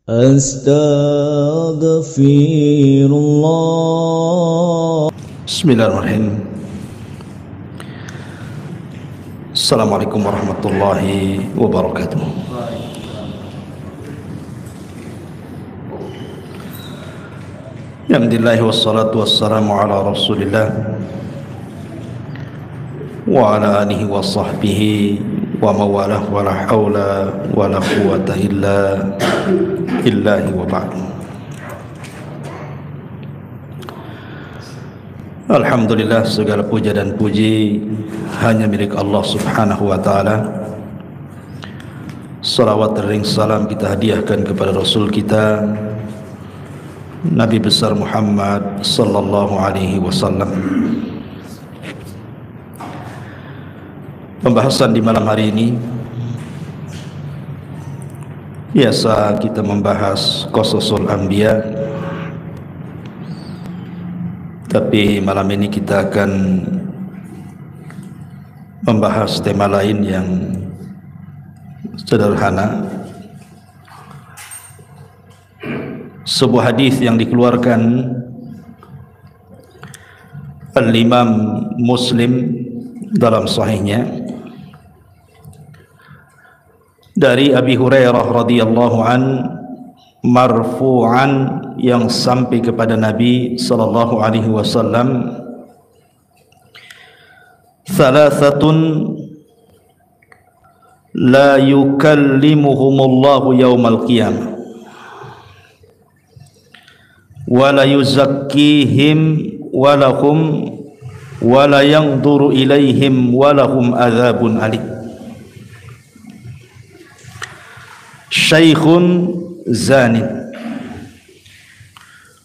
Astaghfirullah. Bismillahirrahmanirrahim. Assalamualaikum warahmatullahi wabarakatuh. Alhamdulillah wassalatu wassalamu ala Rasulillah wa ala alihi wa sahbihi wa mawalah wa la hawla wa la quwwata illa billahi wa ba'd. Alhamdulillah, segala puja dan puji hanya milik Allah subhanahu wa ta'ala. Salawat dan salam kita hadiahkan kepada Rasul kita Nabi besar Muhammad sallallahu alaihi wasallam. Pembahasan di malam hari ini biasa kita membahas Qasasul Anbiya, tapi malam ini kita akan membahas tema lain yang sederhana. Sebuah hadis yang dikeluarkan Al-Imam Muslim dalam sahihnya dari Abi Hurairah radhiyallahu an marfu'an, yang sampai kepada Nabi sallallahu alaihi wasallam, "Thalathatun la yukallimuhumullahu yaumal qiyamah wa la yuzakkihim wa lahum wa la yanzuru ilaihim wa lahum adzabun alim. Syaikhun zanin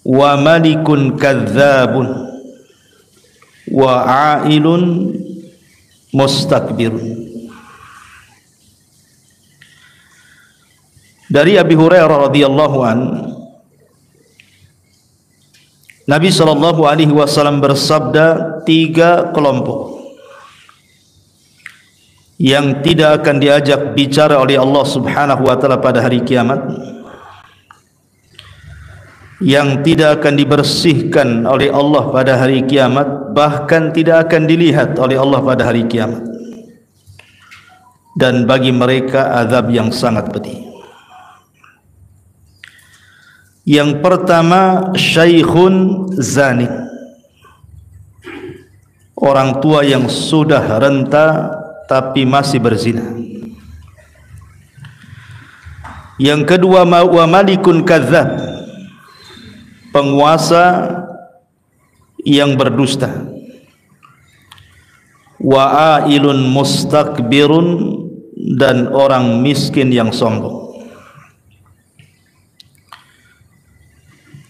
wa malikun kadzabun wa ailun mustakbirun." Dari Abi Hurairah radhiyallahu an, Nabi sallallahu alaihi wasallam bersabda, 3 kelompok yang tidak akan diajak bicara oleh Allah subhanahu wa ta'ala pada hari kiamat, yang tidak akan dibersihkan oleh Allah pada hari kiamat, bahkan tidak akan dilihat oleh Allah pada hari kiamat, dan bagi mereka azab yang sangat pedih. Yang pertama, syaikhun zani, orang tua yang sudah renta tapi masih berzina. Yang kedua, wa malikun kadzab, penguasa yang berdusta. Wa ailun mustakbirun, dan orang miskin yang sombong.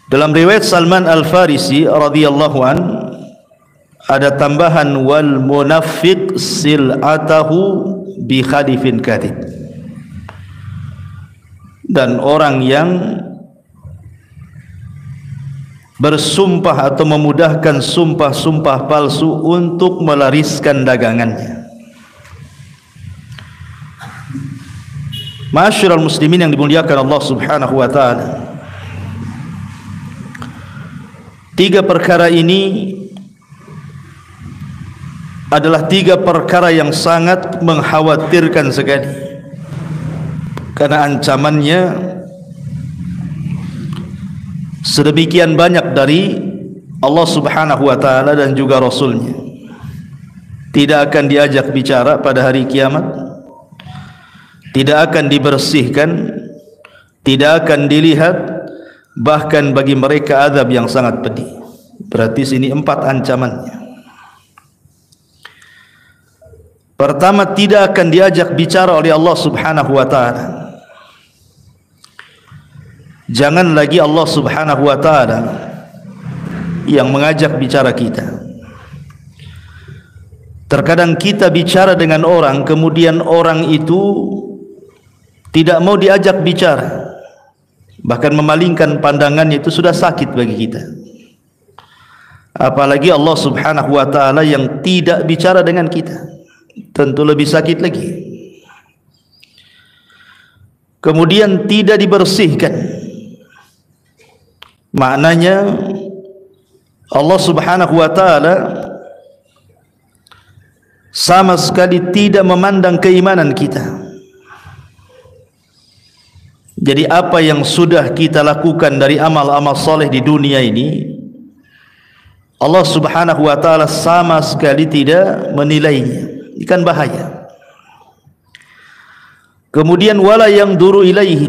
Dalam riwayat Salman Al-Farisi radhiyallahu an ada tambahan, wal munafiq sil'atahu bi khadifin kadhib, dan orang yang bersumpah atau memudahkan sumpah-sumpah palsu untuk melariskan dagangannya. Ma'asyiral muslimin yang dimuliakan Allah subhanahu wa ta'ala, 3 perkara ini adalah 3 perkara yang sangat mengkhawatirkan sekali, karena ancamannya sedemikian banyak dari Allah subhanahu wa ta'ala dan juga Rasulnya. Tidak akan diajak bicara pada hari kiamat, tidak akan dibersihkan, tidak akan dilihat, bahkan bagi mereka azab yang sangat pedih. Berarti sini 4 ancamannya. Pertama, tidak akan diajak bicara oleh Allah subhanahu wa ta'ala. Jangan lagi Allah subhanahu wa ta'ala yang mengajak bicara kita. Terkadang kita bicara dengan orang, kemudian orang itu tidak mau diajak bicara, bahkan memalingkan pandangannya, itu sudah sakit bagi kita. Apalagi Allah subhanahu wa ta'ala yang tidak bicara dengan kita, tentu lebih sakit lagi. Kemudian tidak dibersihkan, Maknanya Allah Subhanahu wa taala sama sekali tidak memandang keimanan kita. Jadi apa yang sudah kita lakukan dari amal-amal soleh di dunia ini, Allah Subhanahu wa taala sama sekali tidak menilainya. Ini kan bahaya. Kemudian wala yang duru ilaihim.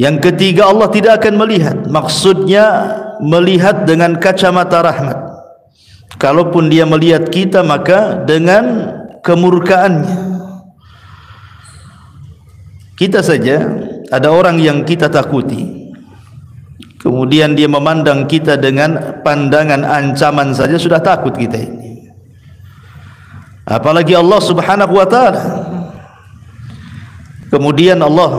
Yang ketiga, Allah tidak akan melihat. Maksudnya melihat dengan kacamata rahmat. Kalaupun dia melihat kita, maka dengan kemurkaannya. Kita saja ada orang yang kita takuti, kemudian dia memandang kita dengan pandangan ancaman saja sudah takut kita ini. Apalagi Allah Subhanahu wa taala. Kemudian Allah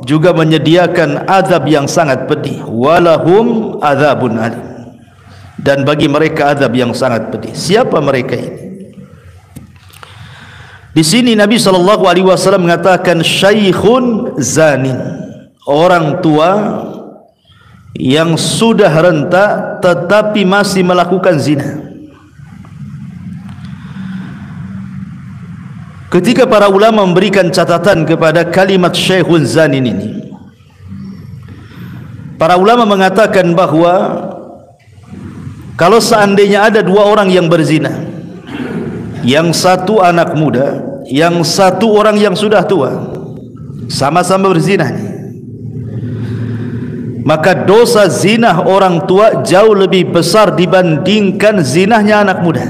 juga menyediakan azab yang sangat pedih. Walahum azabun alim. Dan bagi mereka azab yang sangat pedih. Siapa mereka ini? Di sini Nabi SAW mengatakan syaikhun zanin, orang tua yang sudah renta tetapi masih melakukan zina. Ketika para ulama memberikan catatan kepada kalimat syaikhun zanin ini, para ulama mengatakan bahwa kalau seandainya ada dua orang yang berzina, yang satu anak muda, yang satu orang yang sudah tua, sama-sama berzina, maka dosa zina orang tua jauh lebih besar dibandingkan zinahnya anak muda.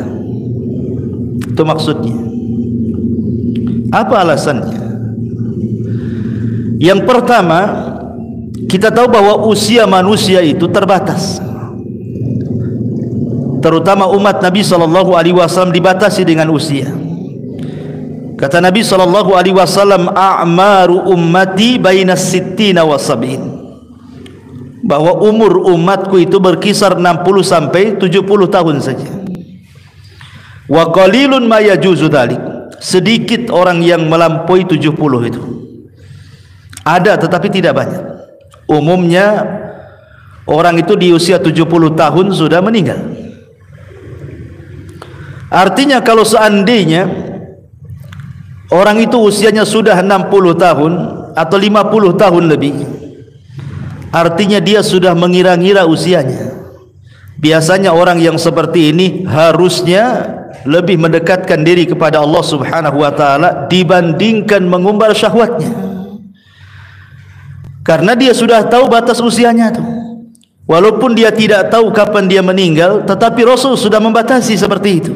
Itu maksudnya. Apa alasannya? Yang pertama, kita tahu bahwa usia manusia itu terbatas. Terutama umat Nabi SAW dibatasi dengan usia. Kata Nabi SAW, a'maru ummati baina sittina wa sab'in, bahwa umur umatku itu berkisar 60 sampai 70 tahun saja. Wa qalilun ma yajuzu dzalik, sedikit orang yang melampaui 70 itu. Ada tetapi tidak banyak. Umumnya orang itu di usia 70 tahun sudah meninggal. Artinya kalau seandainya orang itu usianya sudah 60 tahun atau 50 tahun lebih, artinya dia sudah mengira-ngira usianya. Biasanya orang yang seperti ini harusnya lebih mendekatkan diri kepada Allah Subhanahu wa taala dibandingkan mengumbar syahwatnya. Karena dia sudah tahu batas usianya itu. Walaupun dia tidak tahu kapan dia meninggal, tetapi Rasul sudah membatasi seperti itu.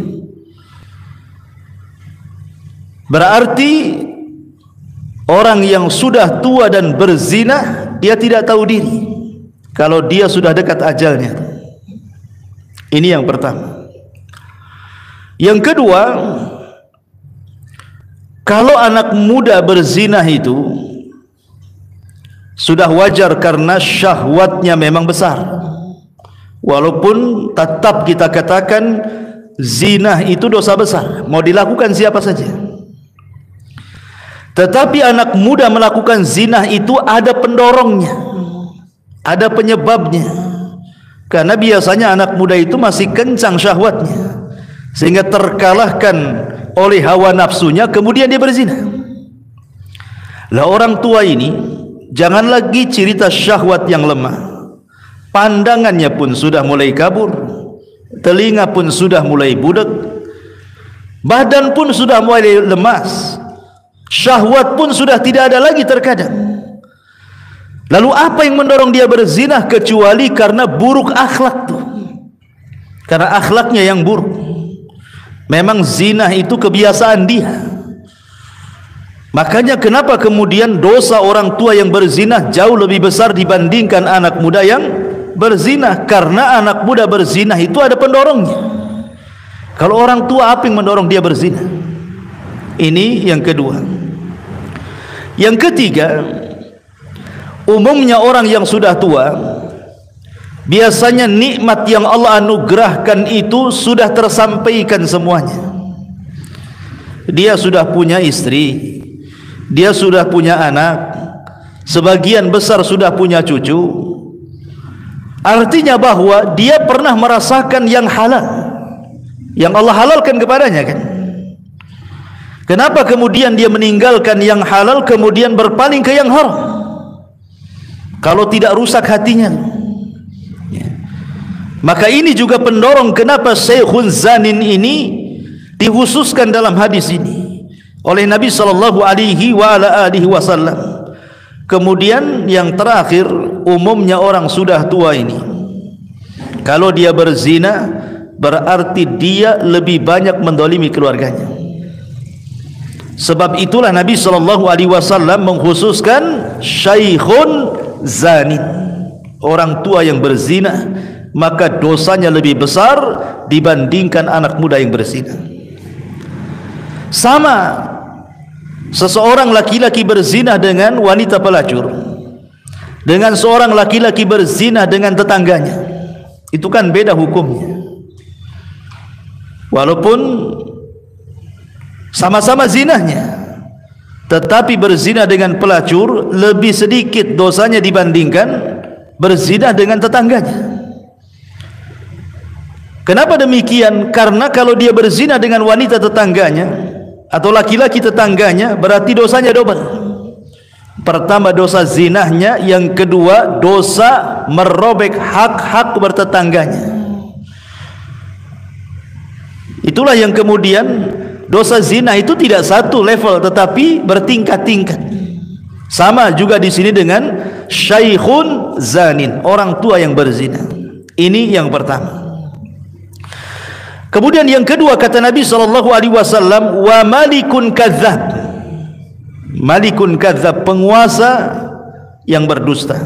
Berarti orang yang sudah tua dan berzina, dia tidak tahu diri kalau dia sudah dekat ajalnya. Ini yang pertama. Yang kedua, kalau anak muda berzina itu sudah wajar karena syahwatnya memang besar. Walaupun tetap kita katakan zina itu dosa besar, mau dilakukan siapa saja. Tetapi anak muda melakukan zina itu ada pendorongnya, ada penyebabnya. Karena biasanya anak muda itu masih kencang syahwatnya, sehingga terkalahkan oleh hawa nafsunya, kemudian dia berzina. Lah orang tua ini jangan lagi cerita syahwat yang lemah, pandangannya pun sudah mulai kabur, telinga pun sudah mulai budek, badan pun sudah mulai lemas, syahwat pun sudah tidak ada lagi terkadang. Lalu apa yang mendorong dia berzina kecuali karena buruk akhlak tuh, karena akhlaknya yang buruk. Memang zina itu kebiasaan dia. Makanya kenapa kemudian dosa orang tua yang berzina jauh lebih besar dibandingkan anak muda yang berzina? Karena anak muda berzina itu ada pendorongnya. Kalau orang tua, apa yang mendorong dia berzina? Ini yang kedua. Yang ketiga, umumnya orang yang sudah tua, biasanya nikmat yang Allah anugerahkan itu sudah tersampaikan semuanya. Dia sudah punya istri, dia sudah punya anak, sebagian besar sudah punya cucu. Artinya bahwa dia pernah merasakan yang halal, yang Allah halalkan kepadanya kan. Kenapa kemudian dia meninggalkan yang halal kemudian berpaling ke yang haram? Kalau tidak rusak hatinya. Maka ini juga pendorong kenapa Syekhun Zanin ini dikhususkan dalam hadis ini oleh Nabi sallallahu alaihi wasallam. Kemudian yang terakhir, umumnya orang sudah tua ini, kalau dia berzina berarti dia lebih banyak mendolimi keluarganya. Sebab itulah Nabi SAW mengkhususkan Syekhun Zanin, orang tua yang berzina, maka dosanya lebih besar dibandingkan anak muda yang berzina. Sama seseorang laki-laki berzina dengan wanita pelacur, dengan seorang laki-laki berzina dengan tetangganya, itu kan beda hukumnya. Walaupun sama-sama zinahnya, tetapi berzina dengan pelacur lebih sedikit dosanya dibandingkan berzina dengan tetangganya. Kenapa demikian? Karena kalau dia berzina dengan wanita tetangganya atau laki-laki tetangganya, berarti dosanya double. Pertama dosa zinahnya, yang kedua dosa merobek hak-hak bertetangganya. Itulah yang kemudian dosa zina itu tidak satu level tetapi bertingkat-tingkat. Sama juga di sini dengan Syekhun Zanin, orang tua yang berzina. Ini yang pertama. Kemudian yang kedua kata Nabi SAW, wa malikun kadzab. Malikun kadzab, penguasa yang berdusta.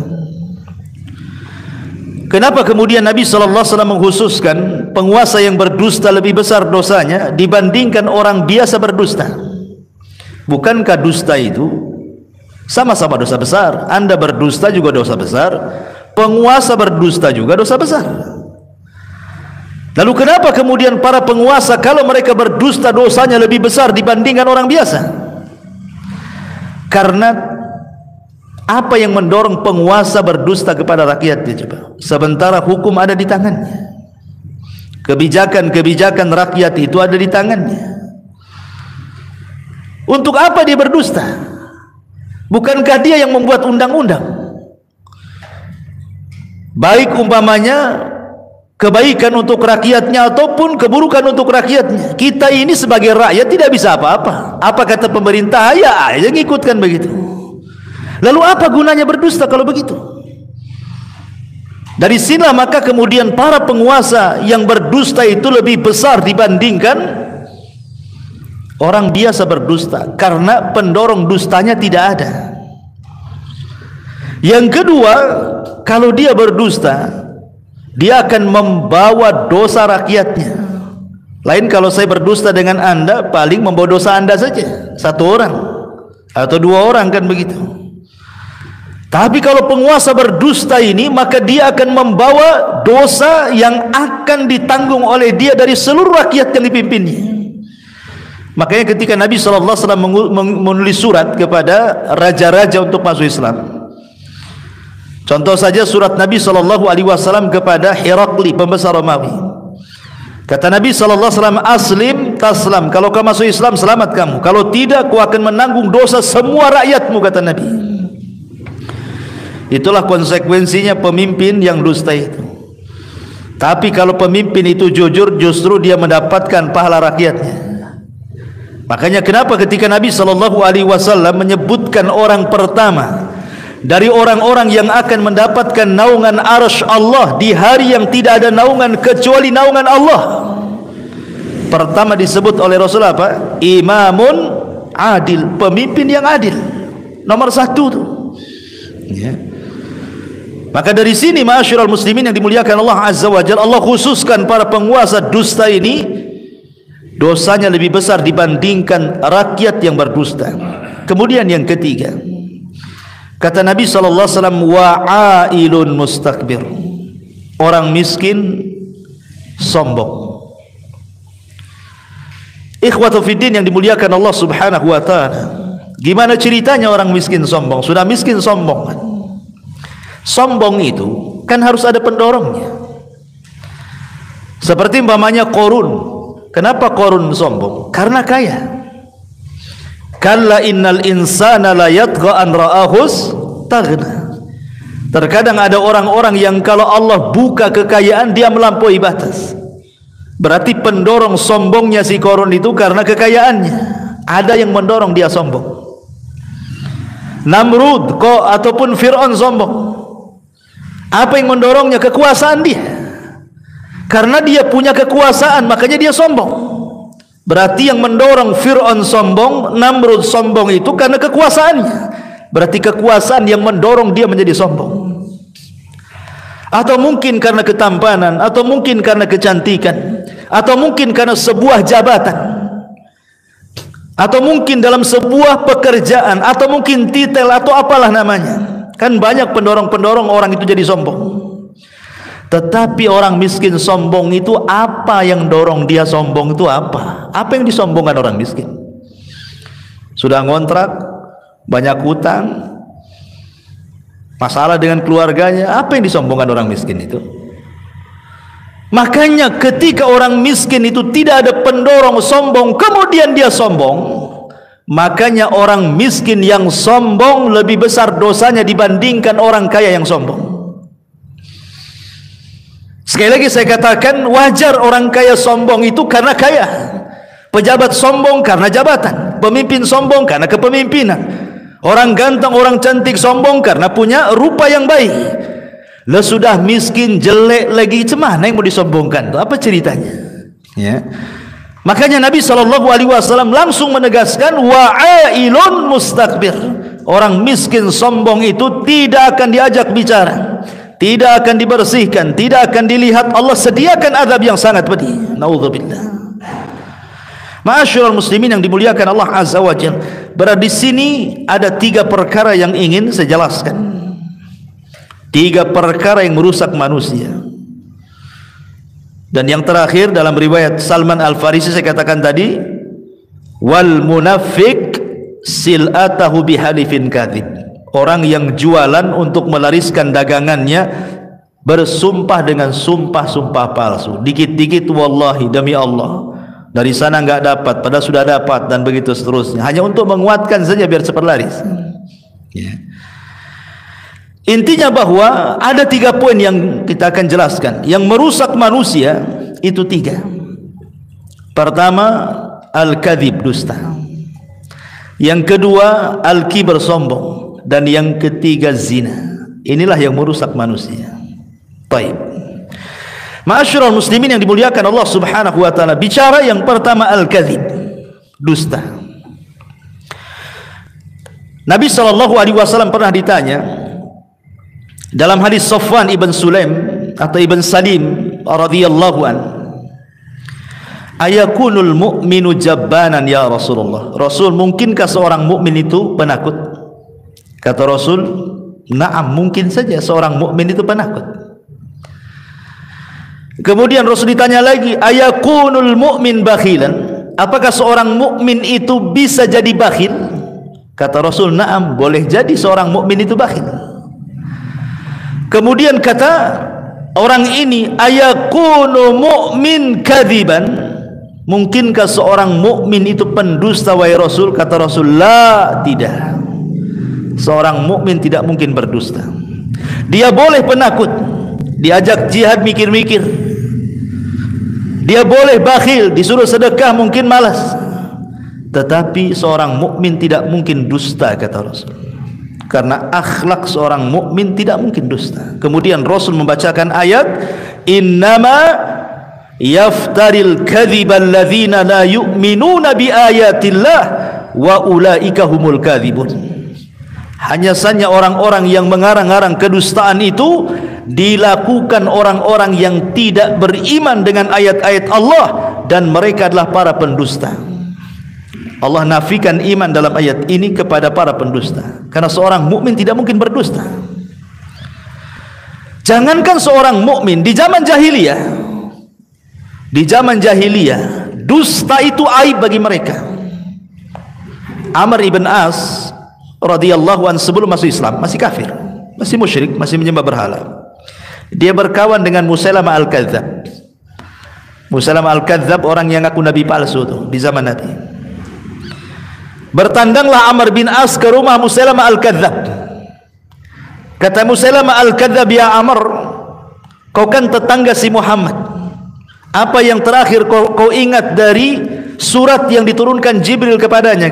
Kenapa kemudian Nabi SAW mengkhususkan penguasa yang berdusta lebih besar dosanya dibandingkan orang biasa berdusta? Bukankah dusta itu sama-sama dosa besar? Anda berdusta juga dosa besar, penguasa berdusta juga dosa besar. Lalu kenapa kemudian para penguasa kalau mereka berdusta dosanya lebih besar dibandingkan orang biasa? Karena apa yang mendorong penguasa berdusta kepada rakyatnya coba? Sementara hukum ada di tangannya, kebijakan-kebijakan rakyat itu ada di tangannya. Untuk apa dia berdusta? Bukankah dia yang membuat undang-undang? Baik umpamanya kebaikan untuk rakyatnya ataupun keburukan untuk rakyatnya. Kita ini sebagai rakyat tidak bisa apa-apa. Apa kata pemerintah? Ya aja ngikutkan begitu. Lalu apa gunanya berdusta kalau begitu? Dari sinilah maka kemudian para penguasa yang berdusta itu lebih besar dibandingkan orang biasa berdusta, karena pendorong dustanya tidak ada. Yang kedua, kalau dia berdusta, dia akan membawa dosa rakyatnya. Lain kalau saya berdusta dengan Anda, paling membawa dosa Anda saja, satu orang atau dua orang kan begitu. Tapi kalau penguasa berdusta ini, maka dia akan membawa dosa yang akan ditanggung oleh dia dari seluruh rakyat yang dipimpinnya. Makanya ketika Nabi SAW menulis surat kepada raja-raja untuk masuk Islam, contoh saja surat Nabi SAW kepada Herakli, pembesar Romawi. Kata Nabi SAW, aslim taslam, kalau kamu masuk Islam selamat kamu, kalau tidak kau akan menanggung dosa semua rakyatmu, kata Nabi. Itulah konsekuensinya pemimpin yang dusta itu. Tapi kalau pemimpin itu jujur, justru dia mendapatkan pahala rakyatnya. Makanya kenapa ketika Nabi SAW menyebutkan orang pertama dari orang-orang yang akan mendapatkan naungan arsy Allah di hari yang tidak ada naungan kecuali naungan Allah, pertama disebut oleh Rasulullah apa? Imamun adil, pemimpin yang adil, nomor satu tuh. Ya. Maka dari sini ma'asyiral muslimin yang dimuliakan Allah Azza wa Jalla, Allah khususkan para penguasa dusta ini dosanya lebih besar dibandingkan rakyat yang berdusta. Kemudian yang ketiga, kata Nabi SAW, wa'ailun mustakbir, orang miskin sombong. Ikhwatu fiddin yang dimuliakan Allah Subhanahu wa ta'ala, gimana ceritanya orang miskin sombong? Sudah miskin sombong kan? Sombong itu kan harus ada pendorongnya. Seperti umpamanya Qarun. Kenapa Qarun sombong? Karena kaya. Kalla innal insana la yatgha an ra'ahus taghna. Terkadang ada orang-orang yang kalau Allah buka kekayaan dia melampaui batas. Berarti pendorong sombongnya si Qarun itu karena kekayaannya. Ada yang mendorong dia sombong. Namrud ataupun Fir'aun sombong. Apa yang mendorongnya? Kekuasaan dia. Karena dia punya kekuasaan, makanya dia sombong. Berarti yang mendorong Fir'aun sombong, Namrud sombong itu karena kekuasaannya. Berarti kekuasaan yang mendorong dia menjadi sombong. Atau mungkin karena ketampanan, atau mungkin karena kecantikan, atau mungkin karena sebuah jabatan, atau mungkin dalam sebuah pekerjaan, atau mungkin titel, atau apalah namanya. Kan banyak pendorong-pendorong orang itu jadi sombong. Tetapi orang miskin sombong itu apa yang dorong dia sombong itu apa? Apa yang disombongkan orang miskin? Sudah ngontrak, banyak hutang, masalah dengan keluarganya, apa yang disombongkan orang miskin itu? Makanya ketika orang miskin itu tidak ada pendorong sombong, kemudian dia sombong, makanya orang miskin yang sombong lebih besar dosanya dibandingkan orang kaya yang sombong. Sekali lagi saya katakan, wajar orang kaya sombong itu karena kaya, pejabat sombong karena jabatan, pemimpin sombong karena kepemimpinan, orang ganteng, orang cantik sombong karena punya rupa yang baik. Lah sudah miskin, jelek lagi, cemana yang mau disombongkan? Apa ceritanya? Ya. Makanya Nabi SAW langsung menegaskan, wa'ailun mustakbir. Orang miskin sombong itu tidak akan diajak bicara, tidak akan dibersihkan, tidak akan dilihat. Allah sediakan azab yang sangat pedih. Naudzubillah. Ma'asyiral muslimin yang dimuliakan Allah Azza wa Jalla. Berada di sini ada 3 perkara yang ingin saya jelaskan. 3 perkara yang merusak manusia. Dan yang terakhir dalam riwayat Salman Al-Farisi saya katakan tadi, wal munafiq sil'atahu bihalifin kadzib. Orang yang jualan untuk melariskan dagangannya bersumpah dengan sumpah-sumpah palsu. Dikit-dikit wallahi demi Allah, dari sana enggak dapat, padahal sudah dapat, dan begitu seterusnya, hanya untuk menguatkan saja biar cepat laris. Ya. Intinya bahwa ada 3 poin yang kita akan jelaskan yang merusak manusia itu 3. Pertama, al-kadzib, dusta. Yang kedua, al-kibr, sombong. Dan yang ketiga, zina. Inilah yang merusak manusia. Baik. Ma'asyiral muslimin yang dimuliakan Allah Subhanahu wa taala, bicara yang pertama al-kadzib, dusta. Nabi SAW pernah ditanya dalam hadis Safwan ibn Sulaim atau ibn Salim radhiyallahu an, ayakunul mu'minu jabbanan ya Rasulullah? Rasul, mungkinkah seorang mukmin itu penakut? Kata Rasul, na'am, mungkin saja seorang mukmin itu penakut. Kemudian Rasul ditanya lagi, ayakunul mu'min bakhilan? Apakah seorang mukmin itu bisa jadi bakhil? Kata Rasul, na'am, boleh jadi seorang mukmin itu bakhil. Kemudian kata orang ini, ayakunu mu'min kadziban? Mungkinkah seorang mukmin itu pendusta wahai Rasul? Kata Rasul, la, tidak. Seorang mukmin tidak mungkin berdusta. Dia boleh penakut, diajak jihad mikir-mikir. Dia boleh bakhil, disuruh sedekah mungkin malas. Tetapi seorang mukmin tidak mungkin dusta, kata Rasul. Karena akhlak seorang mukmin tidak mungkin dusta. Kemudian Rasul membacakan ayat, innama yaftaril kadhiba alladzina la yu'minuna bi ayatillah wa ulaika humul kadzibun. Hanya saja orang-orang yang mengarang-arang kedustaan itu dilakukan orang-orang yang tidak beriman dengan ayat-ayat Allah, dan mereka adalah para pendusta. Allah nafikan iman dalam ayat ini kepada para pendusta, karena seorang mukmin tidak mungkin berdusta. Jangankan seorang mukmin, di zaman jahiliyah, dusta itu aib bagi mereka. Amr ibn As radhiyallahu anhu sebelum masuk Islam masih kafir, masih musyrik, masih menyembah berhala. Dia berkawan dengan Musailamah Al-Kadzab. Musailamah Al-Kadzab orang yang ngaku nabi palsu tuh di zaman Nabi. Bertandanglah Amr bin As ke rumah Musailamah Al-Kadzab. Kata Musailamah Al-Kadzab, ya Amr, kau kan tetangga si Muhammad. Apa yang terakhir kau ingat dari surat yang diturunkan Jibril kepadanya?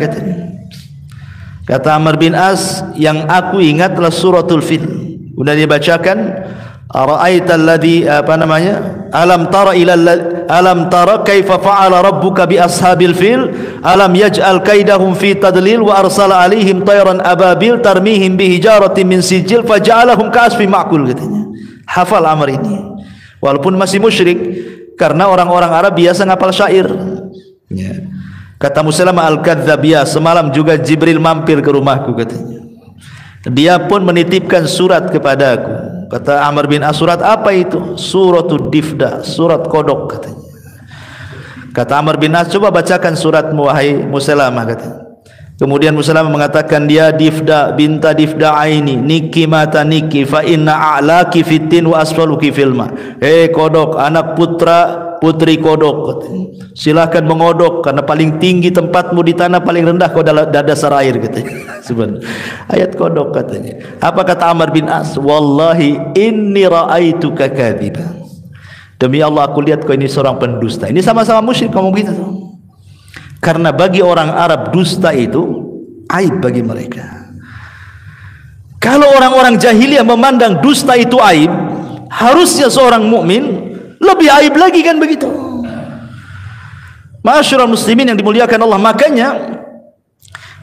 Kata Amr bin As, yang aku ingatlah suratul Fil. Udah dia bacakan, ara'aita alladhi alam tara kaifa fa'ala rabbuka bi ashabil fil alam yaj'al kaidahum fi tadlil wa arsala alaihim tayran ababil tarmihim bi hijaratin min sijil faja'alahum ka'asfin ma'kul, katanya. Hafal Amr ini walaupun masih musyrik, karena orang-orang Arab biasa ngapal syair. Kata Musailamah Al-Kadzab, ya semalam juga Jibril mampir ke rumahku, katanya. Dia pun menitipkan surat kepada aku. Kata Amr bin As, surat apa itu? Suratul Difda, surat kodok, katanya. Kata Amr bin As, coba bacakan suratmu wahai Musailamah, katanya. Kemudian Musailamah mengatakan, dia Difda binta Difda aini niki mata niki fa inna a'laki fitin wa asfaluki filma. Kodok, anak putri kodok, silakan mengodok karena paling tinggi tempatmu di tanah, paling rendah kau dasar air, katanya. Sebenarnya ayat kodok, katanya. Apa kata Amr bin As? Wallahi inni ra'aituka kadziban. Demi Allah aku lihat kau ini seorang pendusta. Ini sama-sama musyrik ngomong begitu. Karena bagi orang Arab dusta itu aib bagi mereka. Kalau orang-orang jahiliyah memandang dusta itu aib, harusnya seorang mukmin lebih aib lagi, kan begitu. Ma'asyiral muslimin yang dimuliakan Allah, makanya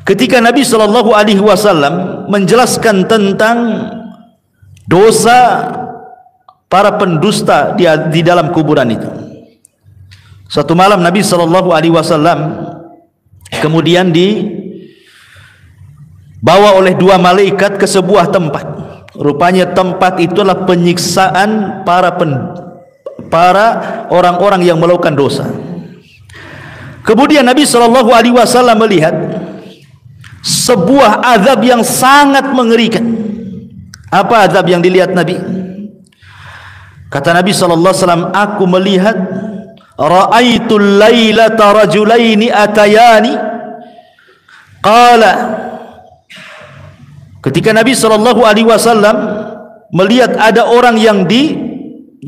ketika Nabi SAW menjelaskan tentang dosa para pendusta di dalam kuburan itu, satu malam Nabi SAW kemudian dibawa oleh dua malaikat ke sebuah tempat. Rupanya tempat itu adalah penyiksaan para orang-orang yang melakukan dosa. Kemudian Nabi SAW melihat sebuah azab yang sangat mengerikan. Apa azab yang dilihat Nabi? Kata Nabi SAW, aku melihat ra'aitul lailata rajulaini atayani. Qala, ketika Nabi SAW melihat ada orang yang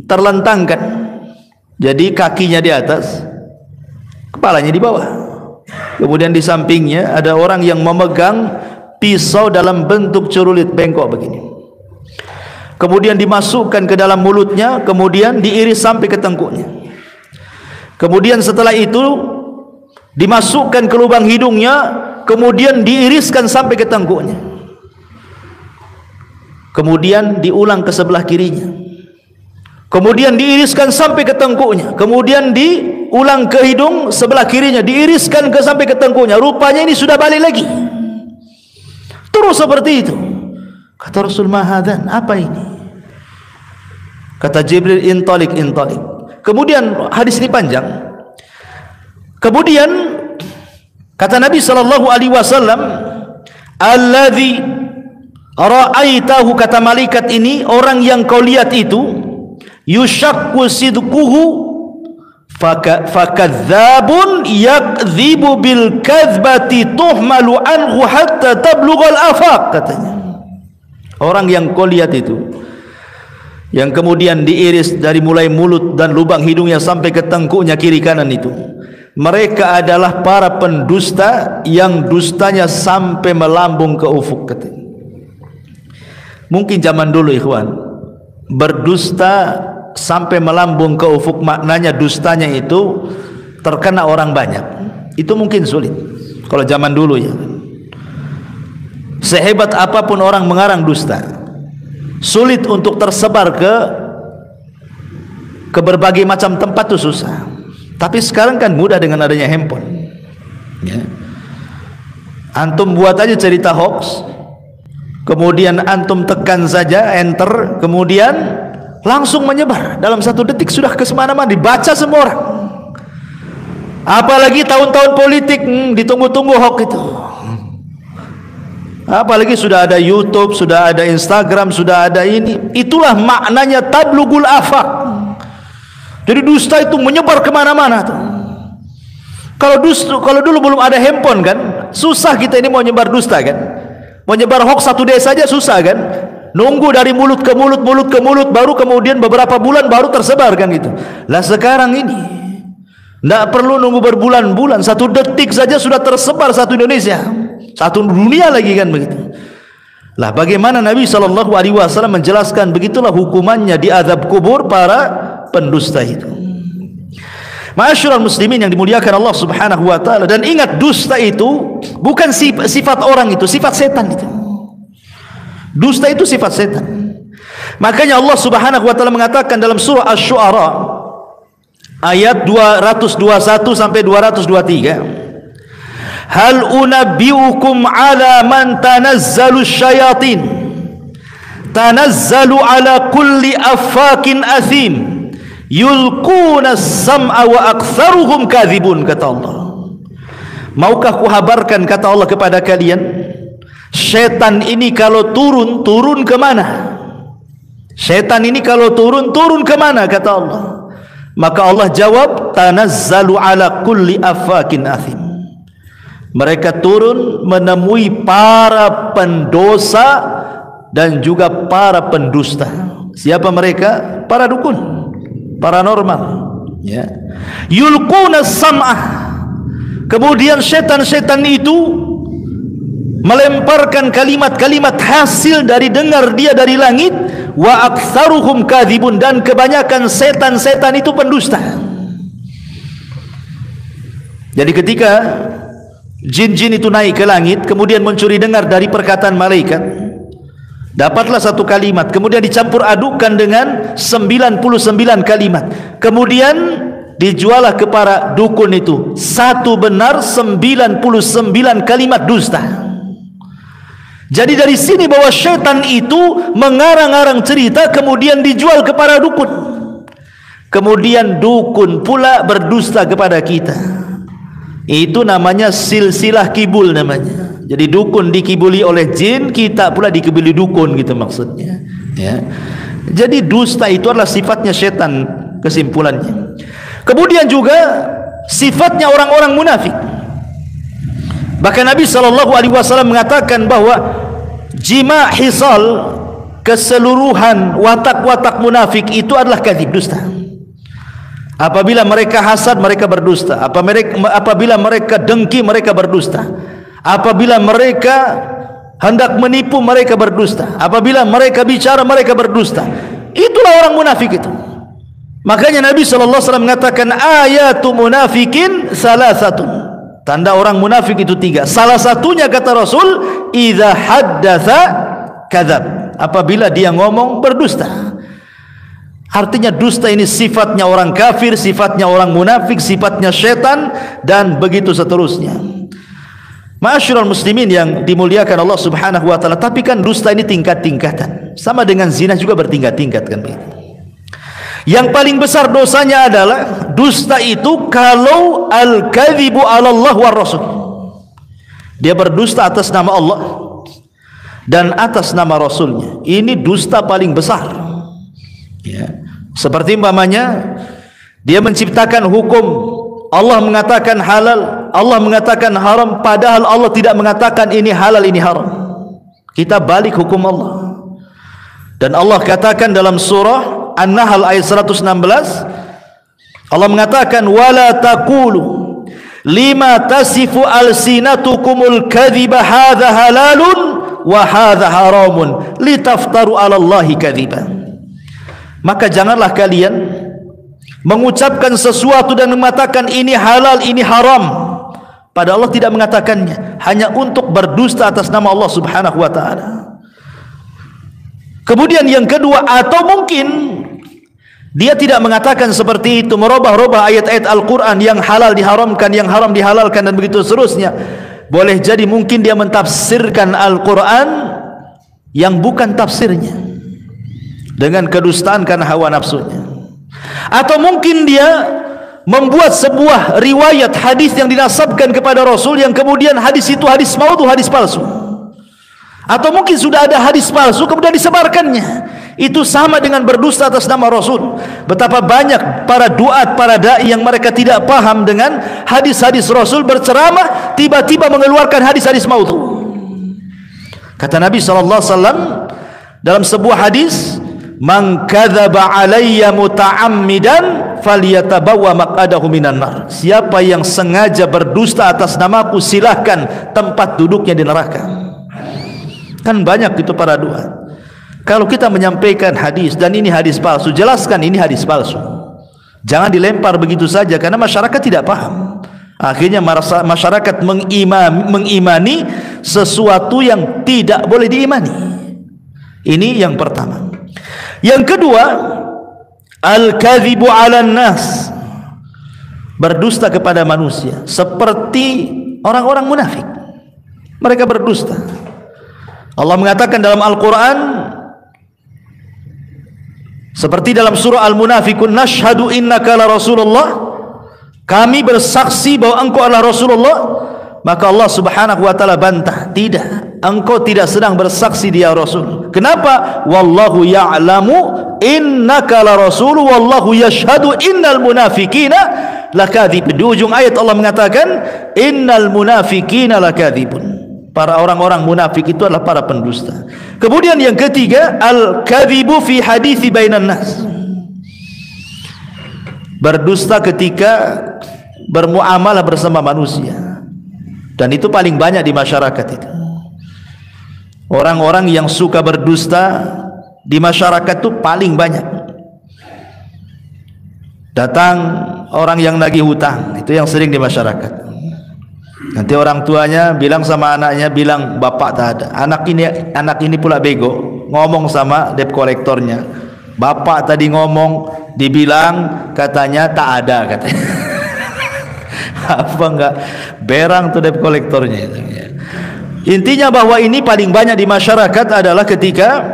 terlentangkan, jadi kakinya di atas, kepalanya di bawah. Kemudian di sampingnya ada orang yang memegang pisau dalam bentuk cerulit bengkok begini. Kemudian dimasukkan ke dalam mulutnya, kemudian diiris sampai ke tengkuknya. Kemudian setelah itu dimasukkan ke lubang hidungnya, kemudian diiriskan sampai ke tengkuknya. Kemudian diulang ke sebelah kirinya. Kemudian diiriskan sampai ke tengkuknya. Kemudian diulang ke hidung sebelah kirinya, diiriskan sampai ke tengkuknya. Rupanya ini sudah balik lagi. Terus seperti itu. Kata Rasul, mahadan, apa ini? Kata Jibril, intalik. Kemudian hadis ini panjang. Kemudian kata Nabi SAW, alladzi ra'aitahu, kata malaikat ini, orang yang kau lihat itu, yushakku sidquhu fakadzabun yakdzibu bil kadzbati tuhmalu anhu hatta tablughal afaq, katanya. Orang yang kau lihat itu, yang kemudian diiris dari mulai mulut dan lubang hidungnya sampai ke tengkuknya kiri kanan itu, mereka adalah para pendusta yang dustanya sampai melambung ke ufuk, katanya. Mungkin zaman dulu ikhwan, berdusta sampai melambung ke ufuk, maknanya dustanya itu terkena orang banyak. Itu mungkin sulit kalau zaman dulu, ya. Sehebat apapun orang mengarang dusta, sulit untuk tersebar ke berbagai macam tempat, itu susah. Tapi sekarang kan mudah dengan adanya handphone, ya. Antum buat aja cerita hoax, kemudian antum tekan saja enter, kemudian langsung menyebar dalam 1 detik, sudah ke semana-mana, dibaca semua orang. Apalagi tahun-tahun politik, ditunggu-tunggu hoax itu. Apalagi sudah ada YouTube, sudah ada Instagram, sudah ada ini. Itulah maknanya tablugul afaq. Jadi dusta itu menyebar kemana-mana tuh. Kalau dulu belum ada handphone kan, susah kita ini mau nyebar dusta kan. Mau nyebar hoax satu desa saja susah kan. Nunggu dari mulut ke mulut, mulut ke mulut, baru kemudian beberapa bulan baru tersebar kan gitu. Lah sekarang ini tidak perlu nunggu berbulan-bulan, 1 detik saja sudah tersebar satu Indonesia, satu dunia lagi kan begitu. Lah bagaimana Nabi SAW menjelaskan begitulah hukumannya di azab kubur para pendusta itu. Ma'asyiral muslimin yang dimuliakan Allah Subhanahu wa taala, dan ingat dusta itu bukan sifat orang, itu sifat setan itu. Dusta itu sifat setan. Makanya Allah Subhanahu wa taala mengatakan dalam surah Asy-Syu'ara ayat 221 sampai 223, hal unabbiukum ala man tanazzalu syayatin tanazzalu ala kulli affakin athim yulquna as-sam'a wa aktsaruhum kadzibun, kata Allah. Maukah kuhabarkan, kata Allah, kepada kalian, setan ini kalau turun kemana? Setan ini kalau turun kemana, kata Allah. Maka Allah jawab, tanazzalu ala kulli affakin athim. Mereka turun menemui para pendosa dan juga para pendusta. Siapa mereka? Para dukun, paranormal, ya. Yulquna sam'ah. Kemudian setan-setan itu melemparkan kalimat-kalimat hasil dari dengar dia dari langit. Wa aktsaruhum kadzibun, dan kebanyakan setan-setan itu pendusta. Jadi ketika jin-jin itu naik ke langit, kemudian mencuri dengar dari perkataan malaikat, dapatlah satu kalimat, kemudian dicampur adukan dengan 99 kalimat, kemudian dijualah kepada dukun itu, satu benar 99 kalimat dusta. Jadi dari sini bahwa syaitan itu mengarang-arang cerita kemudian dijual kepada dukun, kemudian dukun pula berdusta kepada kita. Itu namanya silsilah kibul namanya. Jadi dukun dikibuli oleh jin, kita pula dikibuli dukun, gitu maksudnya, ya. Jadi dusta itu adalah sifatnya syaitan, kesimpulannya. Kemudian juga sifatnya orang-orang munafik. Bahkan Nabi SAW mengatakan bahwa jima hisal, keseluruhan watak-watak munafik itu adalah kadzib, dusta. Apabila mereka hasad, mereka berdusta. Apabila mereka dengki, mereka berdusta. Apabila mereka hendak menipu, mereka berdusta. Apabila mereka bicara, mereka berdusta. Itulah orang munafik itu. Makanya Nabi SAW mengatakan ayatu munafikin salasatun. Tanda orang munafik itu 3. Salah satunya, kata Rasul, idza haddatsa kadzab. Apabila dia ngomong, berdusta. Artinya dusta ini sifatnya orang kafir, sifatnya orang munafik, sifatnya setan, dan begitu seterusnya. Ma'asyiral muslimin yang dimuliakan Allah Subhanahu wa taala, tapi kan dusta ini tingkat-tingkatan. Sama dengan zina juga bertingkat-tingkat kan begitu. Yang paling besar dosanya adalah dusta itu kalau al-kadzibu 'ala Allah wa Rasul. Dia berdusta atas nama Allah dan atas nama Rasulnya. Ini dusta paling besar, ya. Seperti umpamanya dia menciptakan hukum, Allah mengatakan halal, Allah mengatakan haram, padahal Allah tidak mengatakan ini halal, ini haram. Kita balik hukum Allah. Dan Allah katakan dalam surah An-Nahl ayat 116, Allah mengatakan wala taqulu lima tasifu alsinatukumul kadhiba hadza halalun wa hadza haramun litaftaru 'ala Allahi kadhiba. Maka janganlah kalian mengucapkan sesuatu dan mengatakan ini halal, ini haram, padahal Allah tidak mengatakannya, hanya untuk berdusta atas nama Allah Subhanahu wa taala. Kemudian yang kedua, atau mungkin dia tidak mengatakan seperti itu, merubah-rubah ayat-ayat Al-Quran, yang halal diharamkan, yang haram dihalalkan, dan begitu seterusnya. Boleh jadi mungkin dia mentafsirkan Al-Quran yang bukan tafsirnya dengan kedustaan karena hawa nafsunya. Atau mungkin dia membuat sebuah riwayat hadis yang dinasabkan kepada Rasul, yang kemudian hadis itu hadis maudhu, hadis palsu. Atau mungkin sudah ada hadis palsu kemudian disebarkannya. Itu sama dengan berdusta atas nama Rasul. Betapa banyak para duat, para dai yang mereka tidak paham dengan hadis-hadis Rasul, berceramah tiba-tiba mengeluarkan hadis-hadis maudhu. Kata Nabi SAW dalam sebuah hadis, "Man kadzaba alayya muta'ammidan falyatabawwa maq'adahu minan nar." Siapa yang sengaja berdusta atas namaku, silahkan tempat duduknya di neraka. Kan banyak itu para duat. Kalau kita menyampaikan hadis dan ini hadis palsu, jelaskan ini hadis palsu. Jangan dilempar begitu saja karena masyarakat tidak paham. Akhirnya masyarakat mengimani sesuatu yang tidak boleh diimani. Ini yang pertama. Yang kedua, al-kadzibu 'alan nas. Berdusta kepada manusia seperti orang-orang munafik. Mereka berdusta. Allah mengatakan dalam Al-Qur'an seperti dalam surah Al-Munafikun, "Nashhadu innaka la Rasulullah." Kami bersaksi bahwa engkau adalah Rasulullah. Maka Allah Subhanahu wa taala bantah, "Tidak, engkau tidak sedang bersaksi dia Rasul." Kenapa? "Wallahu ya'lamu innaka la Rasul wallahu yashhadu innal munafiqina lakadzibun." Di ujung ayat Allah mengatakan, "Innal munafiqina lakadzibun." Para orang-orang munafik itu adalah para pendusta. Kemudian yang ketiga, al-kadzibu fi hadithi bainan nas. Berdusta ketika bermuamalah bersama manusia. Dan itu paling banyak di masyarakat itu. Orang-orang yang suka berdusta di masyarakat itu paling banyak. Datang orang yang nagih hutang, itu yang sering di masyarakat. Nanti orang tuanya bilang sama anaknya, bilang bapak tak ada. Anak ini pula bego, ngomong sama debt kolektornya, bapak tadi ngomong, dibilang katanya tak ada katanya. Apa enggak berang tuh debt kolektornya itu. Intinya bahwa ini paling banyak di masyarakat adalah ketika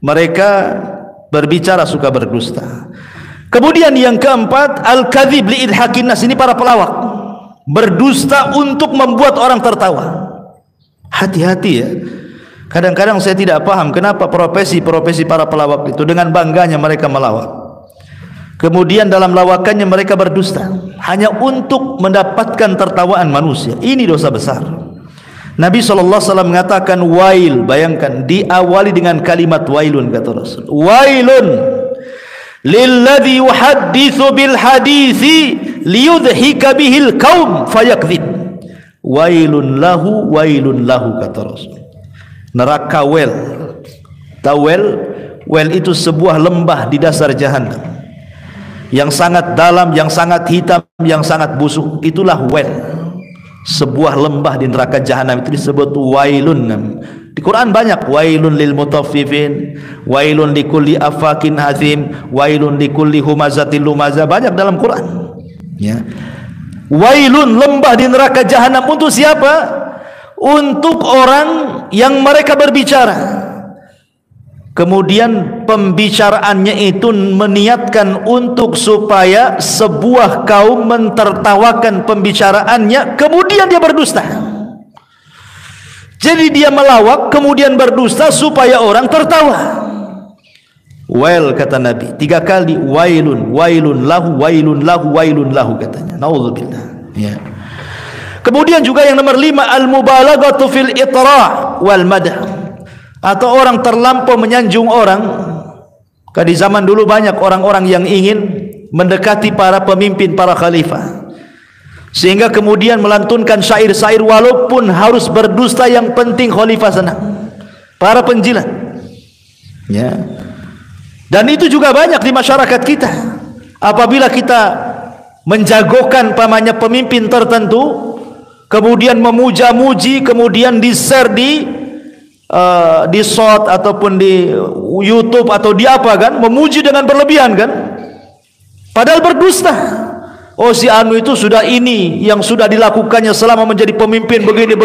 mereka berbicara suka berdusta. Kemudian yang keempat, al-kadzib li idhakin nas. Ini para pelawak. Berdusta untuk membuat orang tertawa. Hati-hati ya. Kadang-kadang saya tidak paham kenapa profesi-profesi para pelawak itu dengan bangganya mereka melawak. Kemudian dalam lawakannya mereka berdusta hanya untuk mendapatkan tertawaan manusia. Ini dosa besar. Nabi SAW mengatakan wail. Bayangkan, diawali dengan kalimat wailun, kata Rasul. Wailun lilladzi yuhadditsu bil hadithi liyudhika bihil qaum fayakdzib. Wailun lahu kata Rasul. Neraka wel. Tahu wel? Wel itu sebuah lembah di dasar jahanam yang sangat dalam, yang sangat hitam, yang sangat busuk. Itulah wel. Sebuah lembah di neraka jahanam itu disebut wailun. Di Quran banyak, wailun lil mutaffifin, wailun likulli afakin azim, wailun likulli humazatil lumaza, banyak dalam Quran. Ya. Wailun, lembah di neraka jahanam untuk siapa? Untuk orang yang mereka berbicara. Kemudian pembicaraannya itu meniatkan untuk supaya sebuah kaum mentertawakan pembicaraannya, kemudian dia berdusta. Jadi dia melawak kemudian berdusta supaya orang tertawa. Wail, kata Nabi 3 kali, wailun, wailun lahu, wailun lahu, wailun lahu, katanya. Nauzubillah. Ya. Kemudian juga yang nomor 5, al-mubalaghatu fil itra' wal madah. Atau orang terlampau menyanjung orang. Di zaman dulu banyak orang-orang yang ingin mendekati para pemimpin, para khalifah, sehingga kemudian melantunkan syair-syair walaupun harus berdusta, yang penting khalifah senang. Para penjilat. Ya. Dan itu juga banyak di masyarakat kita. Apabila kita menjagokan pamannya pemimpin tertentu, kemudian memuja-muji, kemudian di-share di shot ataupun di YouTube atau di apa kan, memuji dengan berlebihan kan, padahal berdusta. Oh, si anu itu sudah ini yang sudah dilakukannya selama menjadi pemimpin begini,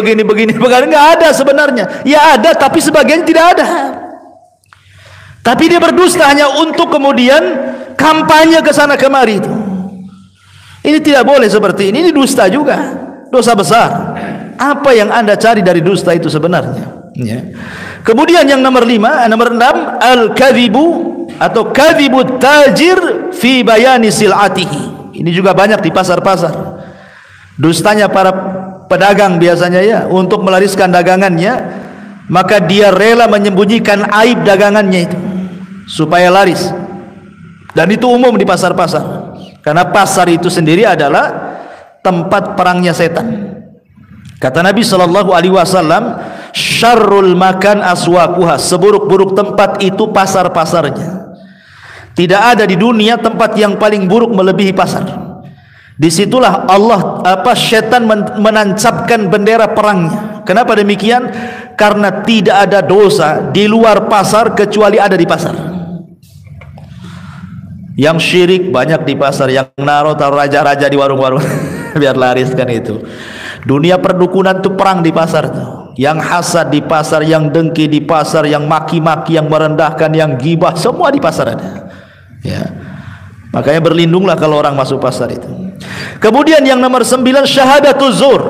enggak ada sebenarnya. Ya ada, tapi sebagian tidak ada. Tapi dia berdusta hanya untuk kemudian kampanye ke sana kemari itu. Ini tidak boleh seperti ini dusta juga, dosa besar. Apa yang Anda cari dari dusta itu sebenarnya? Ya. Kemudian yang nomor 6, al-kadhibu atau kadhibut tajir fi bayani sil'atihi. Ini juga banyak di pasar-pasar. Dustanya para pedagang biasanya ya, untuk melariskan dagangannya, maka dia rela menyembunyikan aib dagangannya itu supaya laris. Dan itu umum di pasar-pasar. Karena pasar itu sendiri adalah tempat perangnya setan. Kata Nabi sallallahu alaihi wasallam, syarrul makan aswaquha, seburuk-buruk tempat itu pasar-pasarnya. Tidak ada di dunia tempat yang paling buruk melebihi pasar. Disitulah setan menancapkan bendera perangnya. Kenapa demikian? Karena tidak ada dosa di luar pasar kecuali ada di pasar. Yang syirik banyak di pasar, yang taruh raja-raja di warung-warung biar laris kan itu. Dunia perdukunan itu perang di pasar tuh. Yang hasad di pasar, yang dengki di pasar, yang maki-maki, yang merendahkan, yang gibah, semua di pasar ada. Ya. Makanya berlindunglah kalau orang masuk pasar itu. Kemudian yang nomor 9, syahadatuz zur.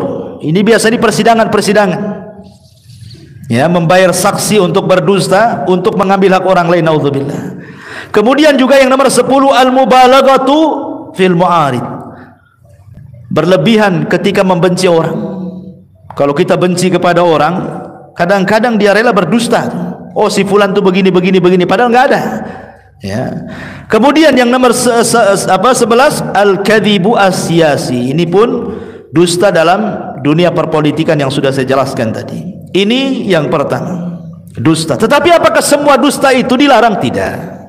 Ini biasa di persidangan-persidangan. Ya, membayar saksi untuk berdusta, untuk mengambil hak orang lain, naudzubillah. Kemudian juga yang nomor 10, al-mubalaghatu fil mu'arid. Berlebihan ketika membenci orang. Kalau kita benci kepada orang, kadang-kadang dia rela berdusta. Oh, si fulan tuh begini padahal enggak ada. Ya. Kemudian yang nomor 11, al-kadhibu as-siyasi. Ini pun dusta dalam dunia perpolitikan yang sudah saya jelaskan tadi. Ini yang pertama, dusta. Tetapi apakah semua dusta itu dilarang? Tidak.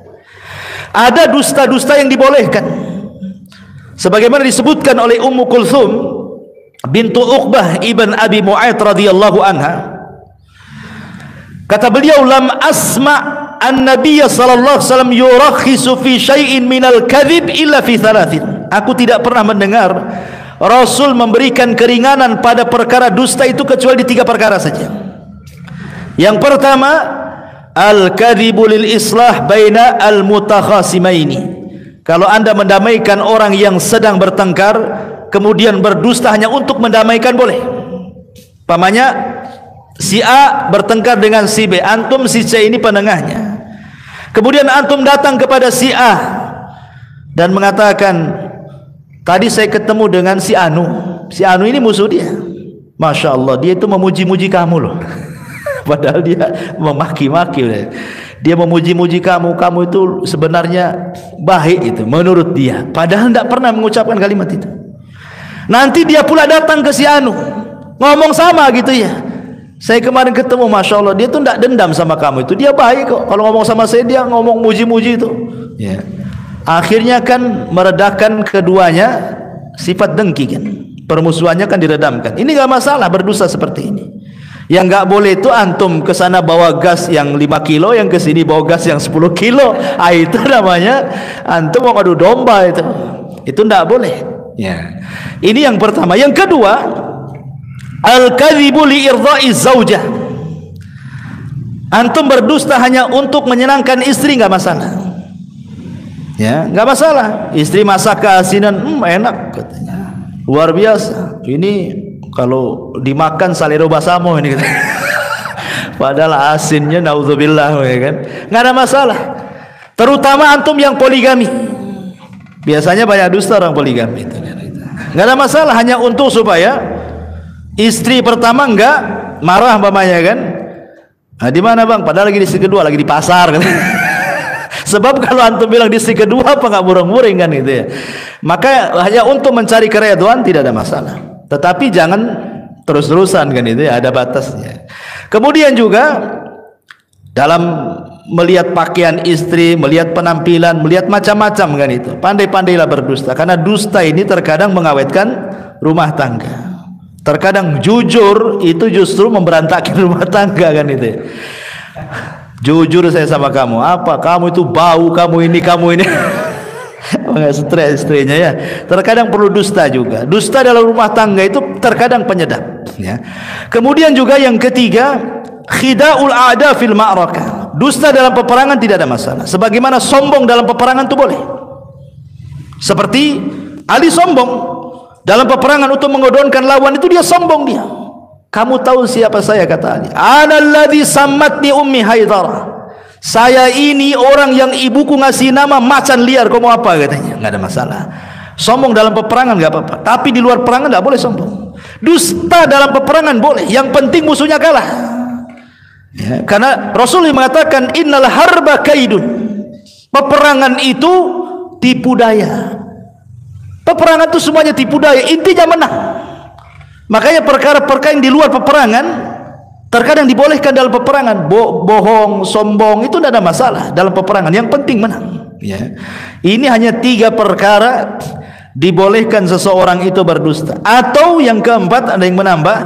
Ada dusta-dusta yang dibolehkan. Sebagaimana disebutkan oleh Ummu Kulthum bintu Uqbah ibn Abi Mu'ayth radhiyallahu anha, kata beliau, lam asma' an-nabiy sallallahu alaihi wasallam yurakhisu fi syai'in minal kadhib illa fi thalathin. Aku tidak pernah mendengar Rasul memberikan keringanan pada perkara dusta itu kecuali di 3 perkara saja. Yang pertama, al-kadhibu lil islah baina al-mutakhasimaini. Kalau anda mendamaikan orang yang sedang bertengkar, kemudian berdusta hanya untuk mendamaikan, boleh. Pamannya si A bertengkar dengan si B, antum si C ini penengahnya. Kemudian antum datang kepada si A dan mengatakan, tadi saya ketemu dengan si Anu. Si Anu ini musuh dia. Masya Allah, dia itu memuji-muji kamu loh. Padahal dia memaki-maki. Dia memuji-muji kamu itu sebenarnya baik itu menurut dia. Padahal tidak pernah mengucapkan kalimat itu. Nanti dia pula datang ke si Anu, ngomong sama gitu ya. Saya kemarin ketemu, Masya Allah, dia tuh tidak dendam sama kamu itu. Dia baik kok. Kalau ngomong sama saya, dia ngomong muji-muji itu. Ya. Akhirnya kan meredakan keduanya sifat dengki kan. Permusuhannya kan diredamkan. Ini nggak masalah berdusta seperti ini. Yang nggak boleh itu antum ke sana bawa gas yang 5 kilo, yang ke sini bawa gas yang 10 kilo. Itu namanya antum mau ngadu domba itu. Itu nggak boleh. Ya. Ini yang pertama. Yang kedua, al-kadhibu li irdha'i zaujah. Antum berdusta hanya untuk menyenangkan istri, nggak masalah. Ya, nggak masalah. Istri masak keasinan, enak katanya, luar biasa. Ini kalau dimakan salero basamo ini gitu. Padahal asinnya naudzubillah ya kan. Nggak ada masalah. Terutama antum yang poligami. Biasanya banyak dusta orang poligami itu. Nggak ada masalah, hanya untuk supaya istri pertama enggak marah umpamanya kan. Nah, di mana bang? Padahal lagi di istri kedua, lagi di pasar kan. Sebab kalau antum bilang di istri kedua apa nggak muring-muring kan gitu ya. Maka hanya untuk mencari keridhaan tidak ada masalah. Tetapi jangan terus-terusan kan itu ya, ada batasnya. Kemudian juga dalam melihat pakaian istri, melihat penampilan, melihat macam-macam kan itu. Pandai-pandailah berdusta, karena dusta ini terkadang mengawetkan rumah tangga. Terkadang jujur itu justru memberantakan rumah tangga kan itu. Jujur saya sama kamu, apa? Kamu itu bau, kamu ini. Stres istrinya ya. Terkadang perlu dusta juga. Dusta dalam rumah tangga itu terkadang penyedap ya. Kemudian juga yang ketiga, khida'ul a'da fil ma'rakah. Dusta dalam peperangan tidak ada masalah. Sebagaimana sombong dalam peperangan itu boleh. Seperti Ali sombong dalam peperangan untuk mengodonkan lawan itu, dia sombong dia. Kamu tahu siapa saya, kata Ali. Ana alladhi sammatni ummi Haidarah. Saya ini orang yang ibuku ngasih nama macan liar. Kau mau apa, katanya. Nggak ada masalah. Sombong dalam peperangan nggak apa-apa, tapi di luar perangan nggak boleh sombong. Dusta dalam peperangan boleh, yang penting musuhnya kalah. Ya, karena Rasulullah mengatakan innal harba kaidun. Peperangan itu tipu daya. Peperangan itu semuanya tipu daya, intinya menang. Makanya perkara-perkara yang di luar peperangan terkadang dibolehkan dalam peperangan. Bohong, sombong itu tidak ada masalah dalam peperangan. Yang penting menang. Ya. Ini hanya 3 perkara dibolehkan seseorang itu berdusta. Atau yang keempat, ada yang menambah,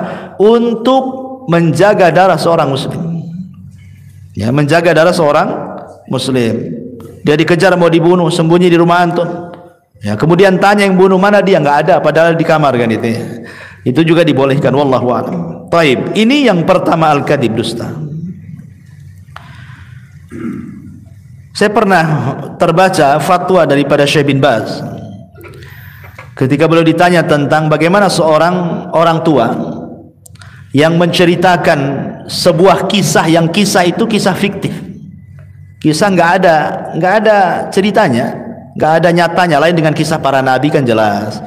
untuk menjaga darah seorang muslim. Ya, menjaga darah seorang muslim. Dia dikejar mau dibunuh, sembunyi di rumah antum. Ya, kemudian tanya yang bunuh, mana dia, nggak ada, padahal di kamar kan itu. Ya. Itu juga dibolehkan, wallahu a'lam. Taib. Ini yang pertama, al-kadhib, dusta. Saya pernah terbaca fatwa daripada Syekh bin Baz. Ketika beliau ditanya tentang bagaimana seorang orang tua yang menceritakan sebuah kisah, yang kisah itu kisah fiktif. Kisah nggak ada ceritanya, nggak ada nyatanya, lain dengan kisah para nabi kan jelas.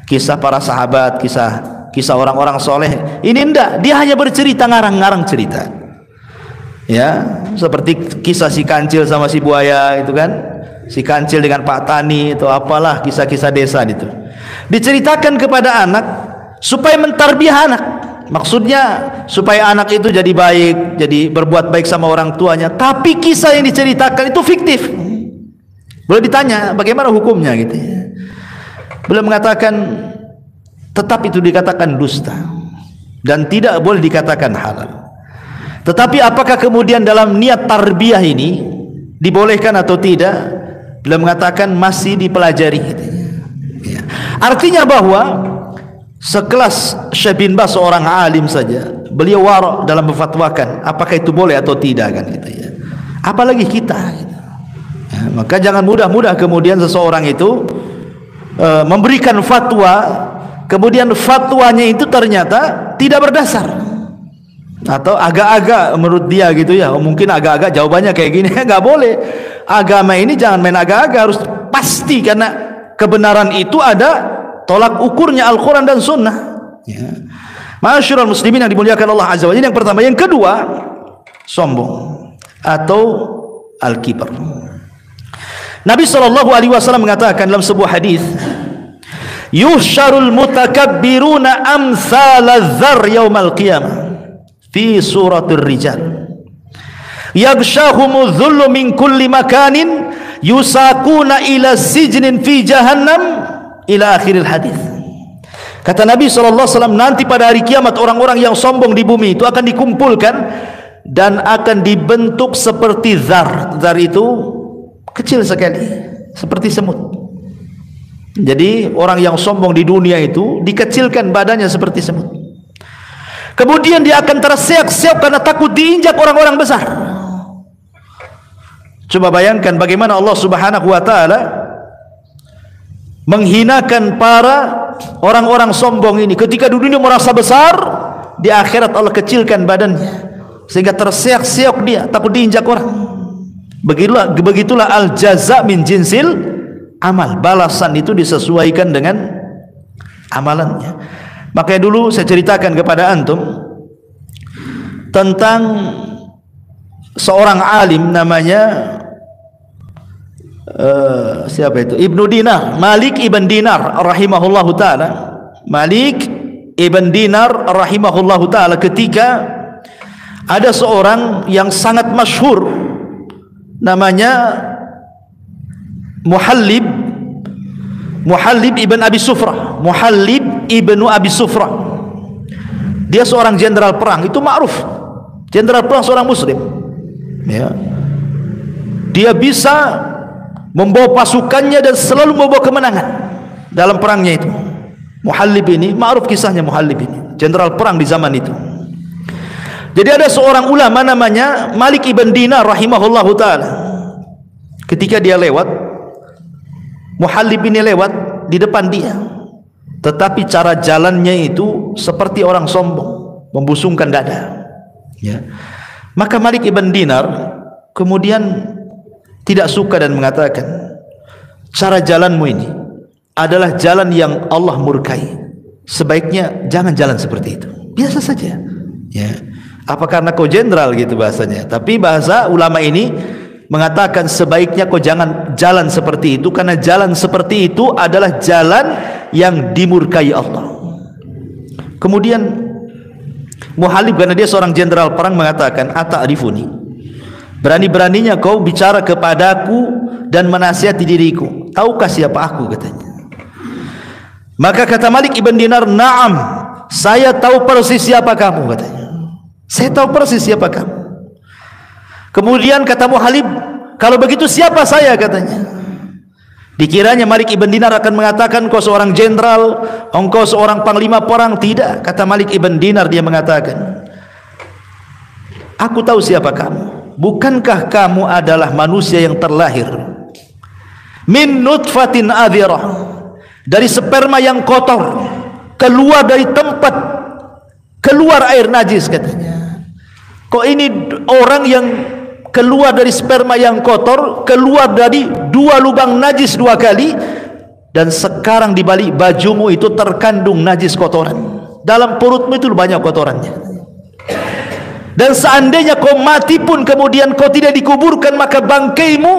Kisah para sahabat, kisah orang-orang soleh. Ini enggak, dia hanya bercerita, ngarang-ngarang cerita. Ya, seperti kisah si kancil sama si buaya itu kan. Si kancil dengan Pak Tani itu apalah, kisah-kisah desa itu. Diceritakan kepada anak supaya mentarbiah anak. Maksudnya supaya anak itu jadi baik, jadi berbuat baik sama orang tuanya. Tapi kisah yang diceritakan itu fiktif. Boleh ditanya bagaimana hukumnya gitu ya. Beliau mengatakan tetap itu dikatakan dusta dan tidak boleh dikatakan halal. Tetapi apakah kemudian dalam niat tarbiyah ini dibolehkan atau tidak? Beliau mengatakan masih dipelajari gitu ya. Artinya bahwa sekelas Syekh bin Baz, seorang alim saja, beliau wara' dalam memfatwakan apakah itu boleh atau tidak kan gitu ya. Apalagi kita gitu. Ya, maka jangan mudah-mudah kemudian seseorang itu memberikan fatwa, kemudian fatwanya itu ternyata tidak berdasar atau agak-agak menurut dia gitu ya. Mungkin agak-agak jawabannya kayak gini. Nggak boleh. Agama ini jangan main agak-agak, harus pasti, karena kebenaran itu ada tolak ukurnya Al-Quran dan Sunnah. Ya. Ma'asyiral muslimin yang dimuliakan Allah Azza wa Jalla. Yang pertama. Yang kedua, sombong atau al-kibar. Nabi SAW mengatakan dalam sebuah hadis, yuhsyarul mutakabbiruna amsalaz zar yaumal qiyamah fi suratul rijal yaghshahumuz dhullu min kulli makanin yusakuna ila sijnin fi jahannam ila akhiril hadis. Kata Nabi SAW, nanti pada hari kiamat orang-orang yang sombong di bumi itu akan dikumpulkan dan akan dibentuk seperti zar. Zar itu kecil sekali, seperti semut. Jadi orang yang sombong di dunia itu dikecilkan badannya seperti semut. Kemudian dia akan terseok-seok karena takut diinjak orang-orang besar. Coba bayangkan bagaimana Allah Subhanahu wa taala menghinakan para orang-orang sombong ini. Ketika di dunia merasa besar, di akhirat Allah kecilkan badannya sehingga terseok-seok dia, takut diinjak orang. Begitulah al-jaza min jinsil amal. Balasan itu disesuaikan dengan amalannya. Makanya dulu saya ceritakan kepada antum tentang seorang alim namanya siapa itu? Ibnu Dinar, Malik ibn Dinar rahimahullahu taala. Malik ibn Dinar rahimahullahu taala, ketika ada seorang yang sangat masyhur namanya Muhallib ibn Abi Sufrah. Muhallib ibnu Abi Sufrah, dia seorang jenderal perang, itu ma'ruf, jenderal perang seorang muslim ya. Dia bisa membawa pasukannya dan selalu membawa kemenangan dalam perangnya itu. Muhallib ini ma'ruf kisahnya. Muhallib ini jenderal perang di zaman itu. Jadi ada seorang ulama namanya Malik ibn Dinar rahimahullahu taala. Ketika dia lewat, Muhallib ini lewat di depan dia, tetapi cara jalannya itu seperti orang sombong, membusungkan dada. Ya. Maka Malik ibn Dinar kemudian tidak suka dan mengatakan, cara jalanmu ini adalah jalan yang Allah murkai. Sebaiknya jangan jalan seperti itu. Biasa saja. Ya. Apa karena kau jenderal gitu bahasanya? Tapi bahasa ulama ini mengatakan sebaiknya kau jangan jalan seperti itu, karena jalan seperti itu adalah jalan yang dimurkai Allah. Kemudian Muhalib, karena dia seorang jenderal perang, mengatakan, ata'rifuni, berani-beraninya kau bicara kepadaku dan menasihati diriku, tahukah siapa aku, katanya. Maka kata Malik ibn Dinar, na'am, saya tahu persis siapa kamu, katanya. Saya tahu persis siapa kamu. Kemudian kata Muhalib, kalau begitu siapa saya, katanya. Dikiranya Malik ibn Dinar akan mengatakan kau seorang jenderal, engkau seorang panglima perang. Tidak, kata Malik ibn Dinar, dia mengatakan, aku tahu siapa kamu. Bukankah kamu adalah manusia yang terlahir min nutfatin adhirah, dari sperma yang kotor, keluar dari tempat keluar air najis, katanya. Kok ini orang yang keluar dari sperma yang kotor, keluar dari 2 lubang najis 2 kali, dan sekarang di balik bajumu itu terkandung najis kotoran. Dalam perutmu itu banyak kotorannya. Dan seandainya kau mati pun kemudian kau tidak dikuburkan, maka bangkaimu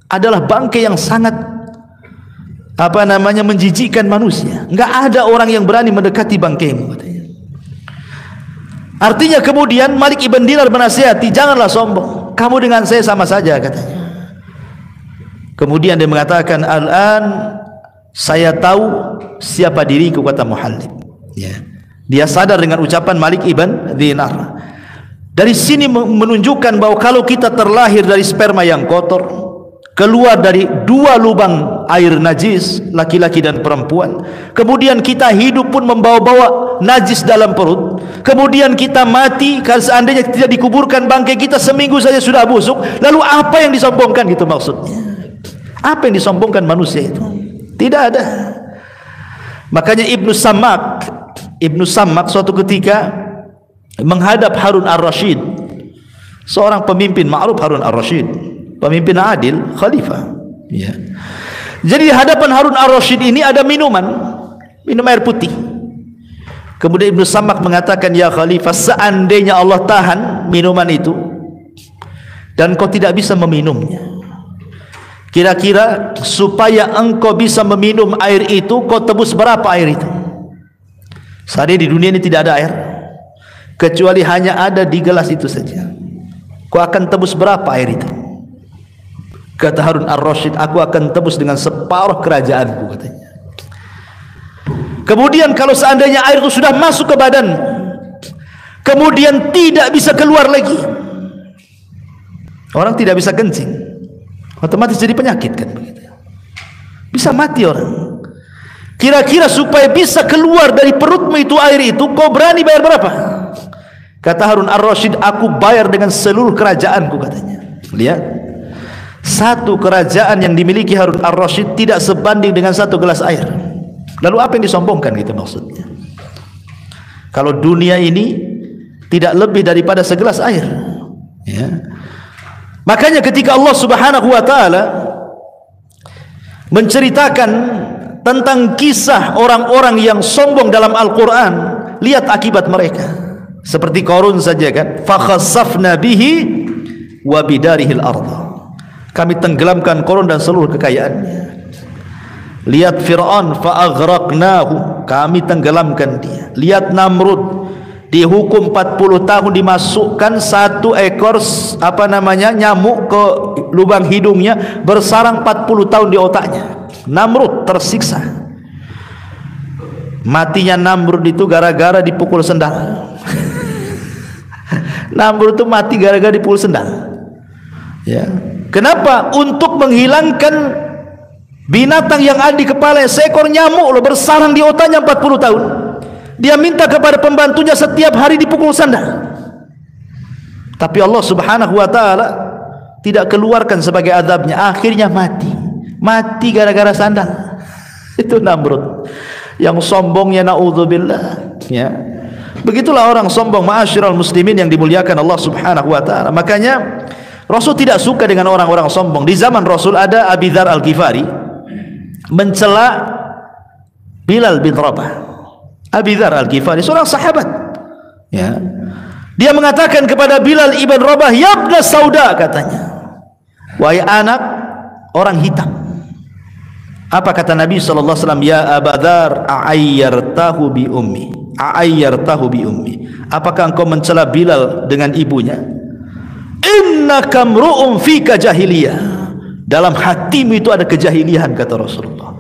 adalah bangkai yang sangat menjijikkan manusia. Enggak ada orang yang berani mendekati bangkaimu, katanya. Artinya kemudian Malik ibn Dinar menasihati, janganlah sombong, kamu dengan saya sama saja, katanya. Kemudian dia mengatakan, al-an saya tahu siapa diriku, kata Muhalib. Ya. Dia sadar dengan ucapan Malik ibn Dinar. Dari sini menunjukkan bahwa kalau kita terlahir dari sperma yang kotor, keluar dari 2 lubang air najis, laki-laki dan perempuan, kemudian kita hidup pun membawa-bawa najis dalam perut, kemudian kita mati, kalau seandainya tidak dikuburkan, bangkai kita seminggu saja sudah busuk, lalu apa yang disombongkan, gitu maksudnya. Apa yang disombongkan manusia itu? Tidak ada. Makanya Ibnu Sammak suatu ketika menghadap Harun ar-Rasyid, seorang pemimpin ma'ruf. Harun ar-Rasyid pemimpin adil, khalifah, ya. Jadi di hadapan Harun ar-Rasyid ini ada minum air putih. Kemudian Ibnu Sammak mengatakan, ya khalifah, seandainya Allah tahan minuman itu dan kau tidak bisa meminumnya, kira-kira supaya engkau bisa meminum air itu, kau tebus berapa air itu? Saat ini di dunia ini tidak ada air, kecuali hanya ada di gelas itu saja. Kau akan tebus berapa air itu? Kata Harun ar-Rasyid, aku akan tebus dengan separuh kerajaanku, katanya. Kemudian kalau seandainya air itu sudah masuk ke badan, kemudian tidak bisa keluar lagi, orang tidak bisa kencing, otomatis jadi penyakit, kan begitu. Bisa mati orang. Kira-kira supaya bisa keluar dari perutmu itu air itu, kau berani bayar berapa? Kata Harun ar-Rasyid, aku bayar dengan seluruh kerajaanku, katanya. Lihat, satu kerajaan yang dimiliki Harun ar-Rasyid tidak sebanding dengan 1 gelas air. Lalu apa yang disombongkan, gitu maksudnya. Kalau dunia ini tidak lebih daripada segelas air, ya. Makanya ketika Allah Subhanahu wa taala menceritakan tentang kisah orang-orang yang sombong dalam Al-Quran, lihat akibat mereka. Seperti Qarun saja, kan, fa khassafna bihi wa bidarihil ardh, kami tenggelamkan Qarun dan seluruh kekayaannya. Lihat Fir'aun, fa aghraqnahu, kami tenggelamkan dia. Lihat Namrud, dihukum 40 tahun, dimasukkan 1 ekor nyamuk ke lubang hidungnya, bersarang 40 tahun di otaknya. Namrud tersiksa. Matinya Namrud itu gara-gara dipukul sendal. Namrud itu mati gara-gara dipukul sendal, ya. Kenapa? Untuk menghilangkan binatang yang ada di kepala, seekor nyamuk loh, bersarang di otaknya 40 tahun. Dia minta kepada pembantunya setiap hari dipukul sandal. Tapi Allah Subhanahu wa taala tidak keluarkan sebagai azabnya, akhirnya mati gara-gara sandal. Itu Namrud yang sombongnya, naudzubillah, ya. Begitulah orang sombong, ma'asyiral muslimin yang dimuliakan Allah Subhanahu wa taala. Makanya Rasul tidak suka dengan orang-orang sombong. Di zaman Rasul ada Abi Dzar Al-Ghifari mencela Bilal bin Rabah. Abi Dzar Al-Ghifari seorang sahabat, ya. Dia mengatakan kepada Bilal ibn Rabah, "Ya ibna Sauda," katanya, "wahai anak orang hitam." Apa kata Nabi sallallahu alaihi wasallam? "Ya Aba Dzar, a'ayyartahu bi ummi." A'ayyartahu bi ummi. Apakah engkau mencela Bilal dengan ibunya? Innaka mru'un fika jahiliyah. Dalam hatimu itu ada kejahilian, kata Rasulullah.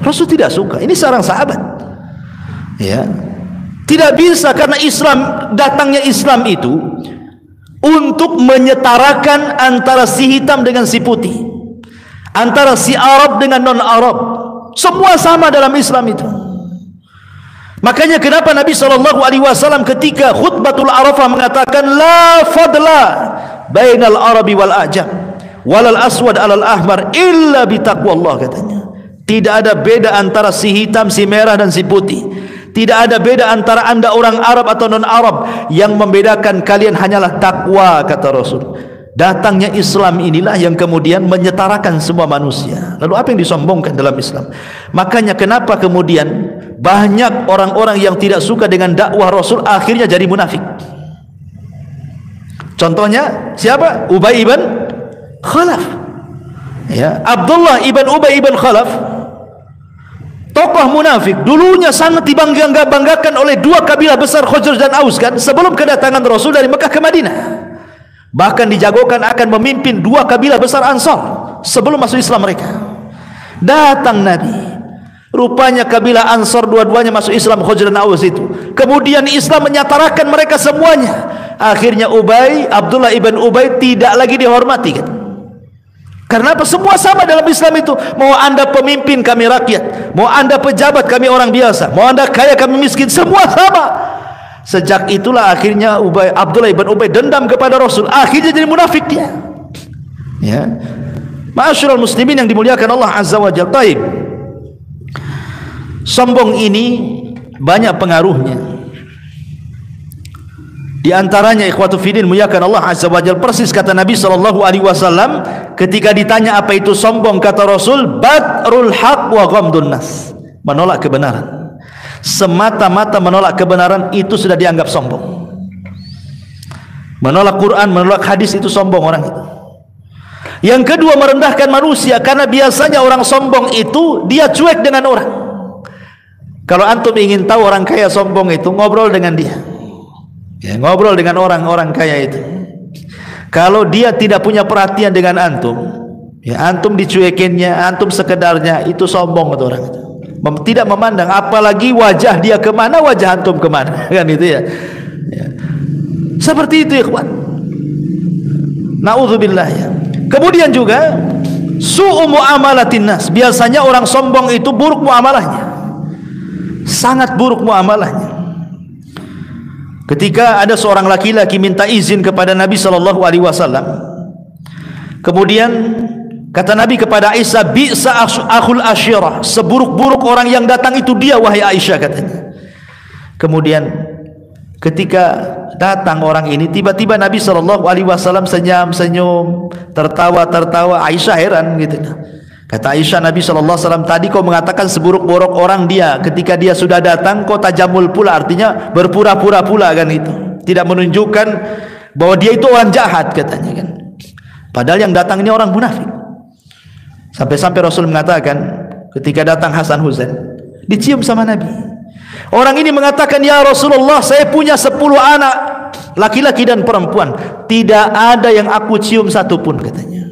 Rasul tidak suka. Ini seorang sahabat, ya. Tidak bisa, karena Islam, datangnya Islam itu untuk menyetarakan antara si hitam dengan si putih, antara si Arab dengan non Arab. Semua sama dalam Islam itu. Makanya kenapa Nabi SAW ketika khutbatul Arafah mengatakan la fadla bainal Arabi wal Ajam walal aswad alal ahmar illa bitaqwallah, katanya. Tidak ada beda antara si hitam, si merah dan si putih. Tidak ada beda antara anda orang Arab atau non Arab. Yang membedakan kalian hanyalah takwa, kata Rasul. Datangnya Islam inilah yang kemudian menyetarakan semua manusia. Lalu apa yang disombongkan dalam Islam? Makanya kenapa kemudian banyak orang-orang yang tidak suka dengan dakwah Rasul akhirnya jadi munafik. Contohnya siapa? Ubay ibn Khalaf, ya. Abdullah ibn Ubay ibn Khalaf, tokoh munafik, dulunya sangat dibanggakan oleh dua kabilah besar Khazraj dan Aus, kan, sebelum kedatangan Rasul dari Mekah ke Madinah. Bahkan dijagokan akan memimpin dua kabilah besar Ansar sebelum masuk Islam mereka. Datang Nabi, rupanya kabilah Ansar dua-duanya masuk Islam, Khazraj dan Aus itu. Kemudian Islam menyatarakan mereka semuanya. Akhirnya Abdullah ibn Ubay tidak lagi dihormati, kan? Karena apa? Semua sama dalam Islam itu. Mau anda pemimpin, kami rakyat. Mau anda pejabat, kami orang biasa. Mau anda kaya, kami miskin. Semua sama. Sejak itulah akhirnya Abdullah ibn Ubay dendam kepada Rasul. Akhirnya jadi munafik dia, ya. Ma'asyiral muslimin yang dimuliakan Allah Azza wa Jalla. Taib. Sombong ini banyak pengaruhnya. Di antaranya ikhwatu fiddin muliakan Allah Azza wa Jalla, persis kata Nabi SAW ketika ditanya apa itu sombong, kata Rasul, batrul haq wa ghamdun nas, menolak kebenaran. Semata-mata menolak kebenaran itu sudah dianggap sombong. Menolak Quran, menolak hadis itu sombong orang itu. Yang kedua, merendahkan manusia, karena biasanya orang sombong itu dia cuek dengan orang. Kalau antum ingin tahu orang kaya sombong itu, ngobrol dengan dia, ya, ngobrol dengan orang-orang kaya itu. Kalau dia tidak punya perhatian dengan antum, ya, antum dicuekinnya, antum sekedarnya, itu sombong itu orang itu. Tidak memandang, apalagi wajah dia kemana, wajah antum kemana, kan itu, ya, ya. Seperti itu, ikhwan. Na'udzubillah, ya. Kemudian juga su'u muamalatin nas, biasanya orang sombong itu buruk muamalahnya, sangat buruk muamalahnya. Ketika ada seorang laki-laki minta izin kepada Nabi SAW, kemudian kata Nabi kepada Aisyah, bi'sa akhul asyirah, seburuk-buruk orang yang datang itu dia, wahai Aisyah, katanya. Kemudian ketika datang orang ini, tiba-tiba Nabi SAW senyum-senyum, tertawa-tertawa. Aisyah heran, gitu. Kata Aisyah, Nabi SAW, tadi kau mengatakan seburuk-buruk orang dia, ketika dia sudah datang kau tajamul pula, artinya berpura-pura pula, kan itu. Tidak menunjukkan bahwa dia itu orang jahat, katanya, kan. Padahal yang datang ini orang munafik. Sampai-sampai Rasul mengatakan ketika datang Hasan Husain, dicium sama Nabi. Orang ini mengatakan, ya Rasulullah, saya punya 10 anak, laki-laki dan perempuan, tidak ada yang aku cium satupun, katanya.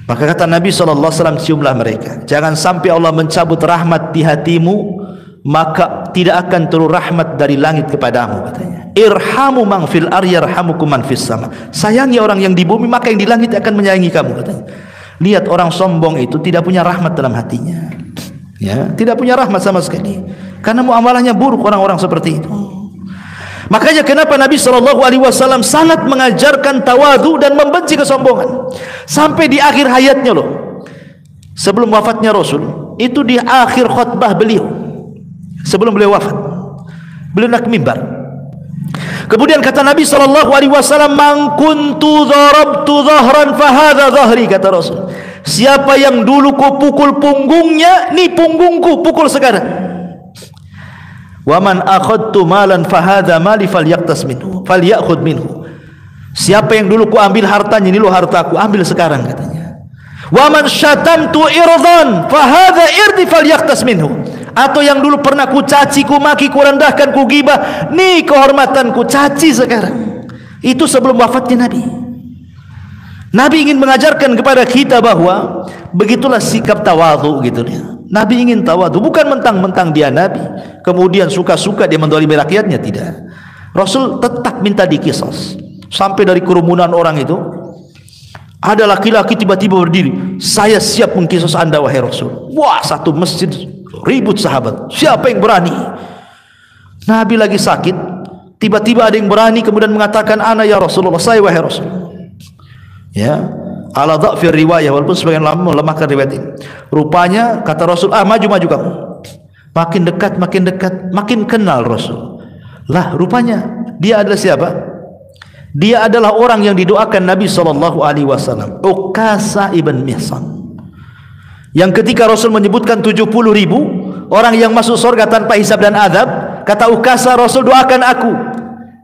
Maka kata Nabi SAW, ciumlah mereka. Jangan sampai Allah mencabut rahmat di hatimu, maka tidak akan turun rahmat dari langit kepadamu, katanya. Irhamu man fil ardi yarhamukum man fis sama. Sayangi orang yang di bumi, maka yang di langit akan menyayangi kamu, katanya. Lihat, orang sombong itu tidak punya rahmat dalam hatinya, ya, tidak punya rahmat sama sekali, karena muamalahnya buruk orang-orang seperti itu. Makanya kenapa Nabi SAW sangat mengajarkan tawadu dan membenci kesombongan. Sampai di akhir hayatnya loh, sebelum wafatnya Rasul, itu di akhir khutbah beliau, sebelum beliau wafat, beliau naik mimbar, Kemudian kata Nabi SAW, "Man kuntu dharabtu dhahran fahadha dhahri," kata Rasul. Siapa yang dulu ku pukul punggungnya, ni punggungku, pukul sekarang. "Wa man akhadtu malan fahadha mali falyaqtas minhu, falyakhud minhu." Siapa yang dulu ku ambil hartanya, ini lo hartaku, ambil sekarang katanya. "Wa man syatamtu irdan fahadha irdi falyaqtas minhu." Atau yang dulu pernah ku caci, ku maki, ku rendahkan, ku gibah, nih kehormatanku, caci sekarang. Itu sebelum wafatnya Nabi. Nabi ingin mengajarkan kepada kita bahwa begitulah sikap tawadhu gitu dia. Nabi ingin tawadhu, bukan mentang-mentang dia Nabi kemudian suka-suka dia mendolimi rakyatnya, tidak. Rasul tetap minta dikisos. Sampai dari kerumunan orang itu ada laki-laki tiba-tiba berdiri, "Saya siap mengkisos Anda wahai Rasul." Wah, satu masjid ribut sahabat, siapa yang berani? Nabi lagi sakit, tiba-tiba ada yang berani kemudian mengatakan, "Ana ya Rasulullah, saya wahai Rasul." Ya, ala dha'fir riwayah, walaupun sebagian ulama melemahkan riwayat ini. Rupanya kata Rasul, "Maju kamu." Makin dekat, makin kenal Rasul. Lah, rupanya dia adalah siapa? Dia adalah orang yang didoakan Nabi SAW, Uqasah ibn Mihsan. Yang ketika Rasul menyebutkan 70.000 orang yang masuk surga tanpa hisab dan adab, kata Uqasah, "Rasul doakan aku."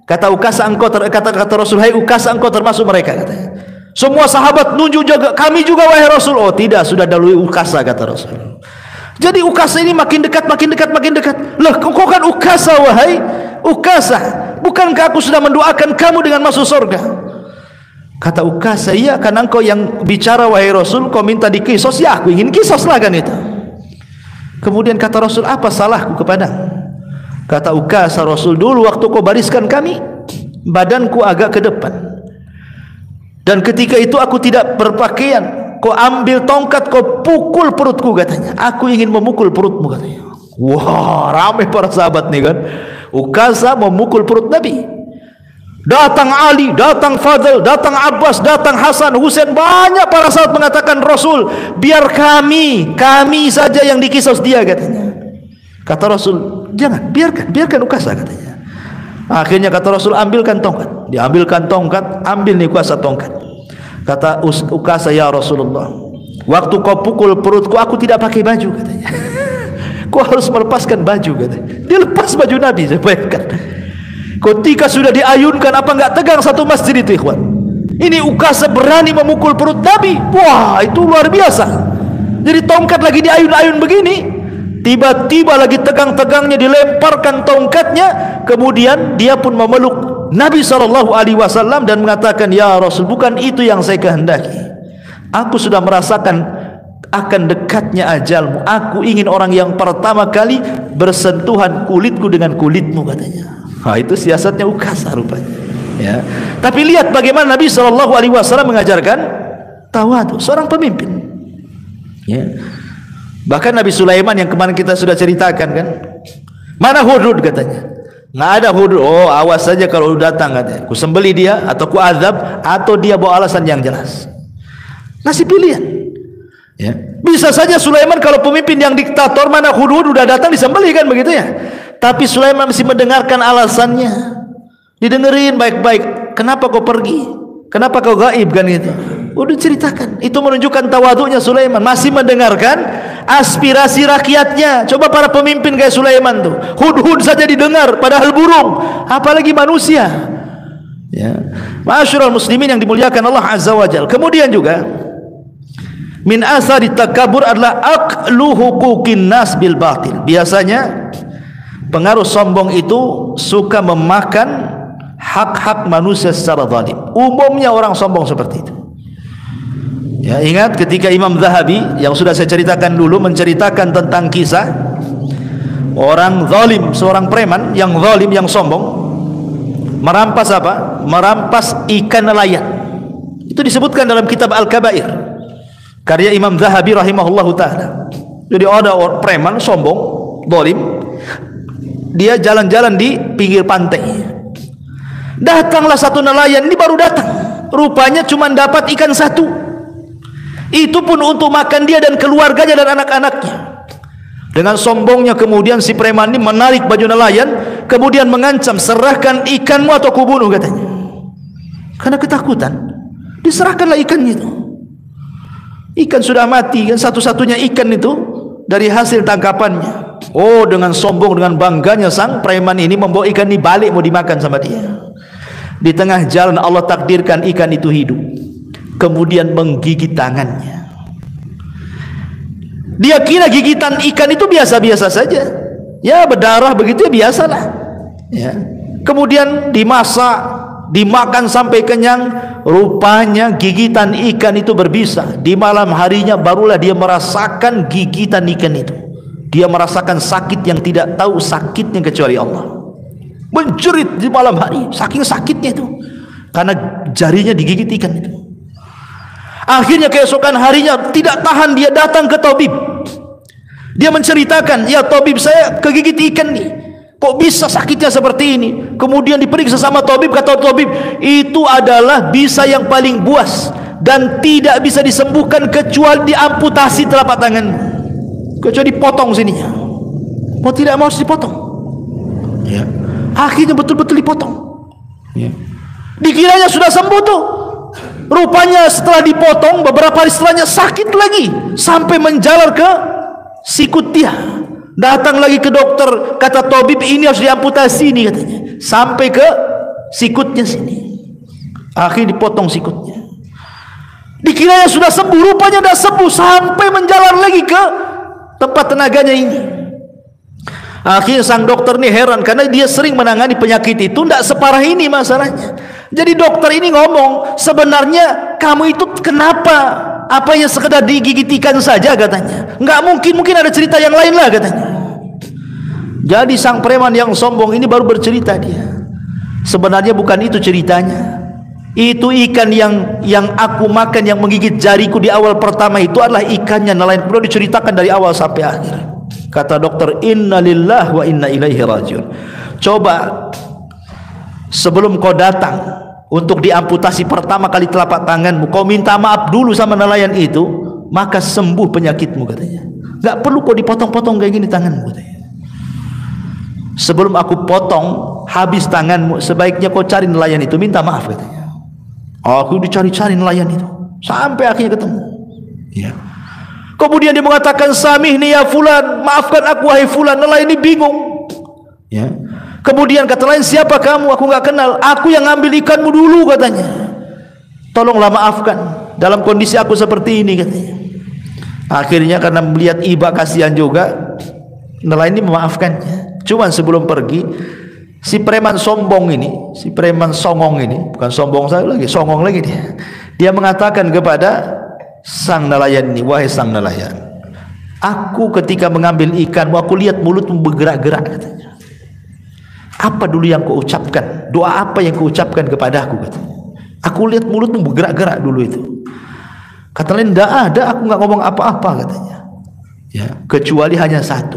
Kata Uqasah, kata Rasul, "Hai Uqasah, engkau termasuk mereka," katanya. Semua sahabat nunjuk juga, "Kami juga wahai Rasul." "Oh tidak, sudah dahului Uqasah," kata Rasul. Jadi Uqasah ini makin dekat. Lah, kau kan Uqasah, wahai Uqasah, bukankah aku sudah mendoakan kamu dengan masuk surga? Kata Uqasah, "Iya, karena engkau yang bicara wahai Rasul, kau minta dikisos, ya aku ingin kisos lah kan itu." Kemudian kata Rasul, "Apa salahku kepadamu?" Kata Uqasah, "Rasul, dulu waktu kau bariskan kami, badanku agak ke depan, dan ketika itu aku tidak berpakaian, kau ambil tongkat, kau pukul perutku," katanya. "Aku ingin memukul perutmu," katanya. Wah, ramai para sahabat nih kan. Uqasah memukul perut Nabi. Datang Ali, datang Fadl, datang Abbas, datang Hasan, Husain, banyak para sahabat mengatakan, "Rasul, biar kami saja yang dikisos dia," katanya. Kata Rasul, "Jangan, biarkan Uqasah," katanya. Akhirnya kata Rasul, "Ambilkan tongkat." Diambilkan tongkat, ambil nih Uqasah tongkat. Kata Uqasah, "Ya Rasulullah, waktu kau pukul perutku, aku tidak pakai baju," katanya. "Kau harus melepaskan baju," katanya. Dia lepas baju Nabi, saya bayangkan. Ketika sudah diayunkan, apa enggak tegang satu masjid itu, ikhwan? Ini Uqasah berani memukul perut Nabi. Wah, itu luar biasa. Jadi tongkat lagi diayun-ayun begini, tiba-tiba lagi tegang-tegangnya dilemparkan tongkatnya, kemudian dia pun memeluk Nabi SAW dan mengatakan, "Ya Rasul, bukan itu yang saya kehendaki. Aku sudah merasakan akan dekatnya ajalmu. Aku ingin orang yang pertama kali bersentuhan kulitku dengan kulitmu," katanya. Nah, itu siasatnya Uqasah rupanya. Ya. Tapi lihat bagaimana Nabi SAW mengajarkan tawadhu, seorang pemimpin. Ya. Bahkan Nabi Sulaiman yang kemarin kita sudah ceritakan kan, "Mana Hudhud?" katanya. "Nggak ada Hudhud." "Oh, awas saja kalau datang," katanya. "Ku sembeli dia atau ku azab, atau dia bawa alasan yang jelas." Ngasih pilihan. Ya. Bisa saja Sulaiman kalau pemimpin yang diktator, "Mana Hudhud?" udah datang disembeli kan begitu ya. Tapi Sulaiman masih mendengarkan alasannya, didengerin baik-baik. "Kenapa kau pergi? Kenapa kau gaib?" kan gitu. Udah ceritakan. Itu menunjukkan tawadhunya Sulaiman, masih mendengarkan aspirasi rakyatnya. Coba para pemimpin kayak Sulaiman tuh, hudhud saja didengar, padahal burung, apalagi manusia. Ya, ma'asyiral muslimin yang dimuliakan Allah Azza wa Jalla. Kemudian juga min asari takabur adalah aqlu huquqin nas bil batil. Biasanya pengaruh sombong itu suka memakan hak-hak manusia secara zalim. Umumnya orang sombong seperti itu. Ya, ingat ketika Imam Zahabi yang sudah saya ceritakan dulu menceritakan tentang kisah orang zalim, seorang preman yang zalim, yang sombong, merampas apa? Merampas ikan nelayan. Itu disebutkan dalam kitab Al-Kabair karya Imam Zahabi rahimahullahu ta'ala. Jadi ada orang preman sombong, zalim, dia jalan-jalan di pinggir pantai. Datanglah satu nelayan, ini baru datang, rupanya cuma dapat ikan satu. Itu pun untuk makan dia dan keluarganya dan anak-anaknya. Dengan sombongnya kemudian si preman ini menarik baju nelayan, kemudian mengancam, serahkan ikanmu atau kubunuh, katanya. Karena ketakutan, diserahkanlah ikannya itu. Ikan sudah mati kan, satu-satunya ikan itu dari hasil tangkapannya. Oh, dengan sombong, dengan bangganya sang preman ini membawa ikan ini balik mau dimakan sama dia. Di tengah jalan Allah takdirkan ikan itu hidup, kemudian menggigit tangannya. Dia kira gigitan ikan itu biasa-biasa saja, ya berdarah begitu ya biasalah, ya. Kemudian dimasak, dimakan sampai kenyang. Rupanya gigitan ikan itu berbisa. Di malam harinya barulah dia merasakan gigitan ikan itu. Dia merasakan sakit yang tidak tahu sakitnya kecuali Allah. Menjerit di malam hari, saking sakitnya itu, karena jarinya digigit ikan itu. Akhirnya keesokan harinya tidak tahan, dia datang ke tabib. Dia menceritakan, ya tabib, saya kegigit ikan nih, kok bisa sakitnya seperti ini? Kemudian diperiksa sama tabib, kata tabib, itu adalah bisa yang paling buas dan tidak bisa disembuhkan kecuali diamputasi telapak tangan, kecuali dipotong sininya. Mau tidak mau harus dipotong, ya. Akhirnya betul-betul dipotong, ya. Dikiranya sudah sembuh tuh, rupanya setelah dipotong beberapa hari setelahnya sakit lagi sampai menjalar ke sikut dia. Datang lagi ke dokter, kata tabib ini harus diamputasi ini, katanya, sampai ke sikutnya sini. Akhirnya dipotong sikutnya. Dikiranya sudah sembuh, rupanya sudah sembuh sampai menjalar lagi ke tempat tenaganya ini. Akhirnya sang dokter ini heran, karena dia sering menangani penyakit itu, tidak separah ini masalahnya. Jadi dokter ini ngomong, sebenarnya kamu itu kenapa? Apanya sekedar digigit ikan saja, katanya. Nggak mungkin ada cerita yang lain lah, katanya. Jadi sang preman yang sombong ini baru bercerita dia. Sebenarnya bukan itu ceritanya. Itu ikan yang aku makan, yang menggigit jariku di awal pertama itu adalah ikannya nelayan. Perlu diceritakan dari awal sampai akhir. Kata dokter, inna lillahi wa inna ilaihi rajiun. Coba sebelum kau datang untuk diamputasi pertama kali telapak tanganmu, kau minta maaf dulu sama nelayan itu, maka sembuh penyakitmu, katanya. Gak perlu kau dipotong-potong kayak gini tanganmu, katanya. Sebelum aku potong habis tanganmu, sebaiknya kau cari nelayan itu, minta maaf, katanya. Aku dicari-cari nelayan itu sampai akhirnya ketemu, ya. Kemudian dia mengatakan, samihni ya fulan, maafkan aku wahai fulan. Nelayan ini bingung, ya. Kemudian kata lain, siapa kamu? Aku nggak kenal. Aku yang ngambil ikanmu dulu, katanya. Tolonglah maafkan dalam kondisi aku seperti ini, katanya. Akhirnya karena melihat iba kasihan juga, nelayan ini memaafkannya. Cuman sebelum pergi, si preman sombong ini, si preman songong ini, bukan sombong saya lagi, songong lagi dia. Dia mengatakan kepada sang nelayan ini, wahai sang nelayan, aku ketika mengambil ikanmu, aku lihat mulutmu bergerak-gerak, katanya. Apa dulu yang kau ucapkan? Doa apa yang kau ucapkan kepadaku, katanya. Aku lihat mulutmu bergerak-gerak dulu itu. Kata lain, tidak ada, aku nggak ngomong apa-apa, katanya, ya, kecuali hanya satu.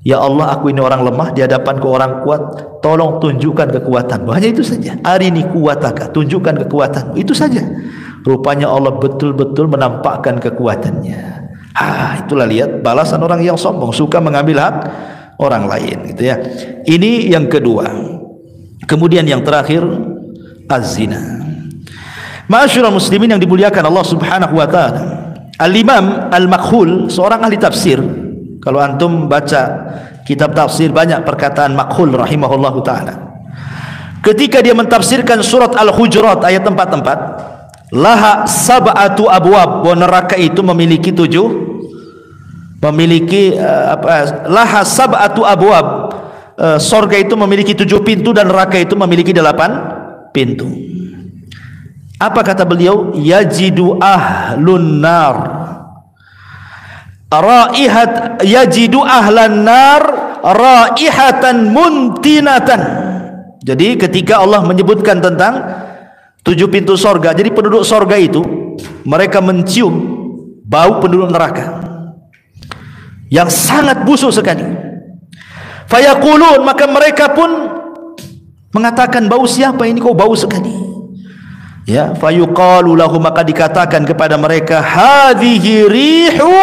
Ya Allah, aku ini orang lemah di hadapanku orang kuat, tolong tunjukkan kekuatanmu. Hanya itu saja. Arini kuwataka, tunjukkan kekuatanmu. Itu saja. Rupanya Allah betul-betul menampakkan kekuatannya. Itulah lihat balasan orang yang sombong, suka mengambil hak orang lain, gitu ya. Ini yang kedua. Kemudian yang terakhir, az-zina. Ma'asyiral muslimin yang dimuliakan Allah Subhanahu wa taala. Al-Imam Al-Makhul, seorang ahli tafsir. Kalau antum baca kitab tafsir, banyak perkataan Makhul rahimahullahu taala. Ketika dia mentafsirkan surat Al-Hujurat ayat 4, laha sab'atu abwab, bahwa neraka itu memiliki laha sab'atu abwab, sorga itu memiliki 7 pintu dan neraka itu memiliki 8 pintu. Apa kata beliau? Yajidu ahlun nar yajidu ahlan nar raihatan muntinatan. Jadi ketika Allah menyebutkan tentang 7 pintu sorga, jadi penduduk sorga itu mereka mencium bau penduduk neraka yang sangat busuk sekali. Fayaqulun, maka mereka pun mengatakan, bau siapa ini kok bau sekali, ya. Fayuqalu lahu, maka dikatakan kepada mereka, hadhihi rihu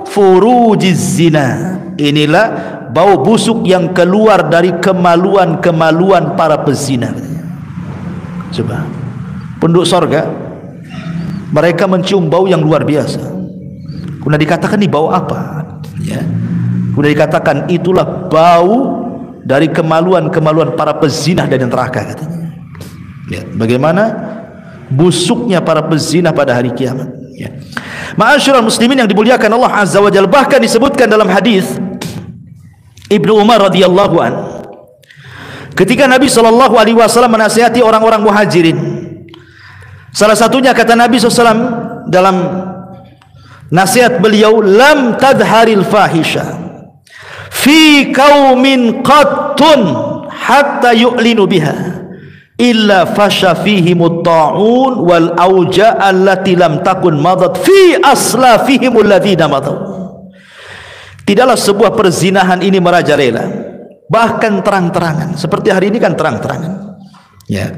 furujiz zina, inilah bau busuk yang keluar dari kemaluan-kemaluan para pezina. Coba, penduduk sorga mereka mencium bau yang luar biasa. Kemudian dikatakan ini bau apa? Ya. Kemudian dikatakan itulah bau dari kemaluan-kemaluan para pezina dari neraka, katanya. Ya, bagaimana busuknya para pezina pada hari kiamat. Ya. Ma'asyiral muslimin yang dimuliakan Allah Azza wa Jalla, bahkan disebutkan dalam hadis Ibnu Umar radhiyallahu an, ketika Nabi sallallahu alaihi wasallam menasihati orang-orang Muhajirin, salah satunya kata Nabi SAW dalam nasihat beliau, lam tadharil fahisha fi qaumin qattun hatta yu'linu biha illa fasha fihimut ta'un wal auja allati lam takun madat fi aslafihimul ladzina madaw. Tidaklah sebuah perzinahan ini merajalela, bahkan terang-terangan, seperti hari ini kan terang-terangan, ya,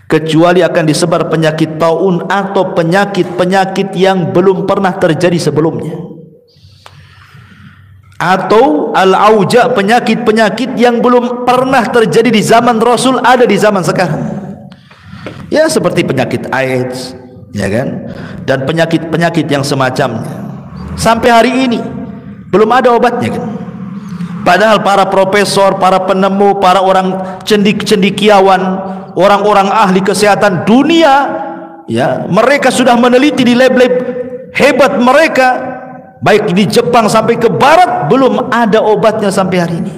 kecuali akan disebar penyakit taun atau penyakit-penyakit yang belum pernah terjadi sebelumnya, atau al-auja, penyakit-penyakit yang belum pernah terjadi di zaman Rasul ada di zaman sekarang, ya, seperti penyakit AIDS, ya kan, dan penyakit-penyakit yang semacamnya. Sampai hari ini belum ada obatnya, kan? Padahal para profesor, para penemu, para orang cendikiawan, orang-orang ahli kesehatan dunia, ya, mereka sudah meneliti di lab-lab hebat mereka, baik di Jepang sampai ke barat, belum ada obatnya sampai hari ini.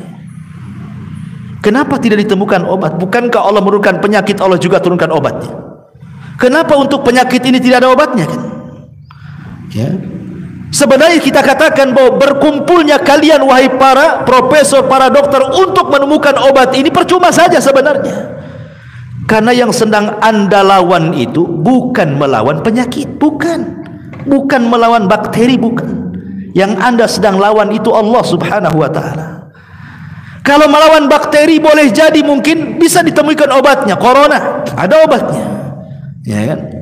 Kenapa tidak ditemukan obat? Bukankah Allah menurunkan penyakit, Allah juga turunkan obatnya? Kenapa untuk penyakit ini tidak ada obatnya, kan? Ya. Sebenarnya kita katakan bahwa berkumpulnya kalian wahai para profesor, para dokter untuk menemukan obat ini percuma saja sebenarnya. Karena yang sedang Anda lawan itu bukan melawan penyakit, bukan melawan bakteri, bukan. Yang Anda sedang lawan itu Allah Subhanahu wa taala. Kalau melawan bakteri boleh jadi mungkin bisa ditemukan obatnya. Corona ada obatnya, ya kan?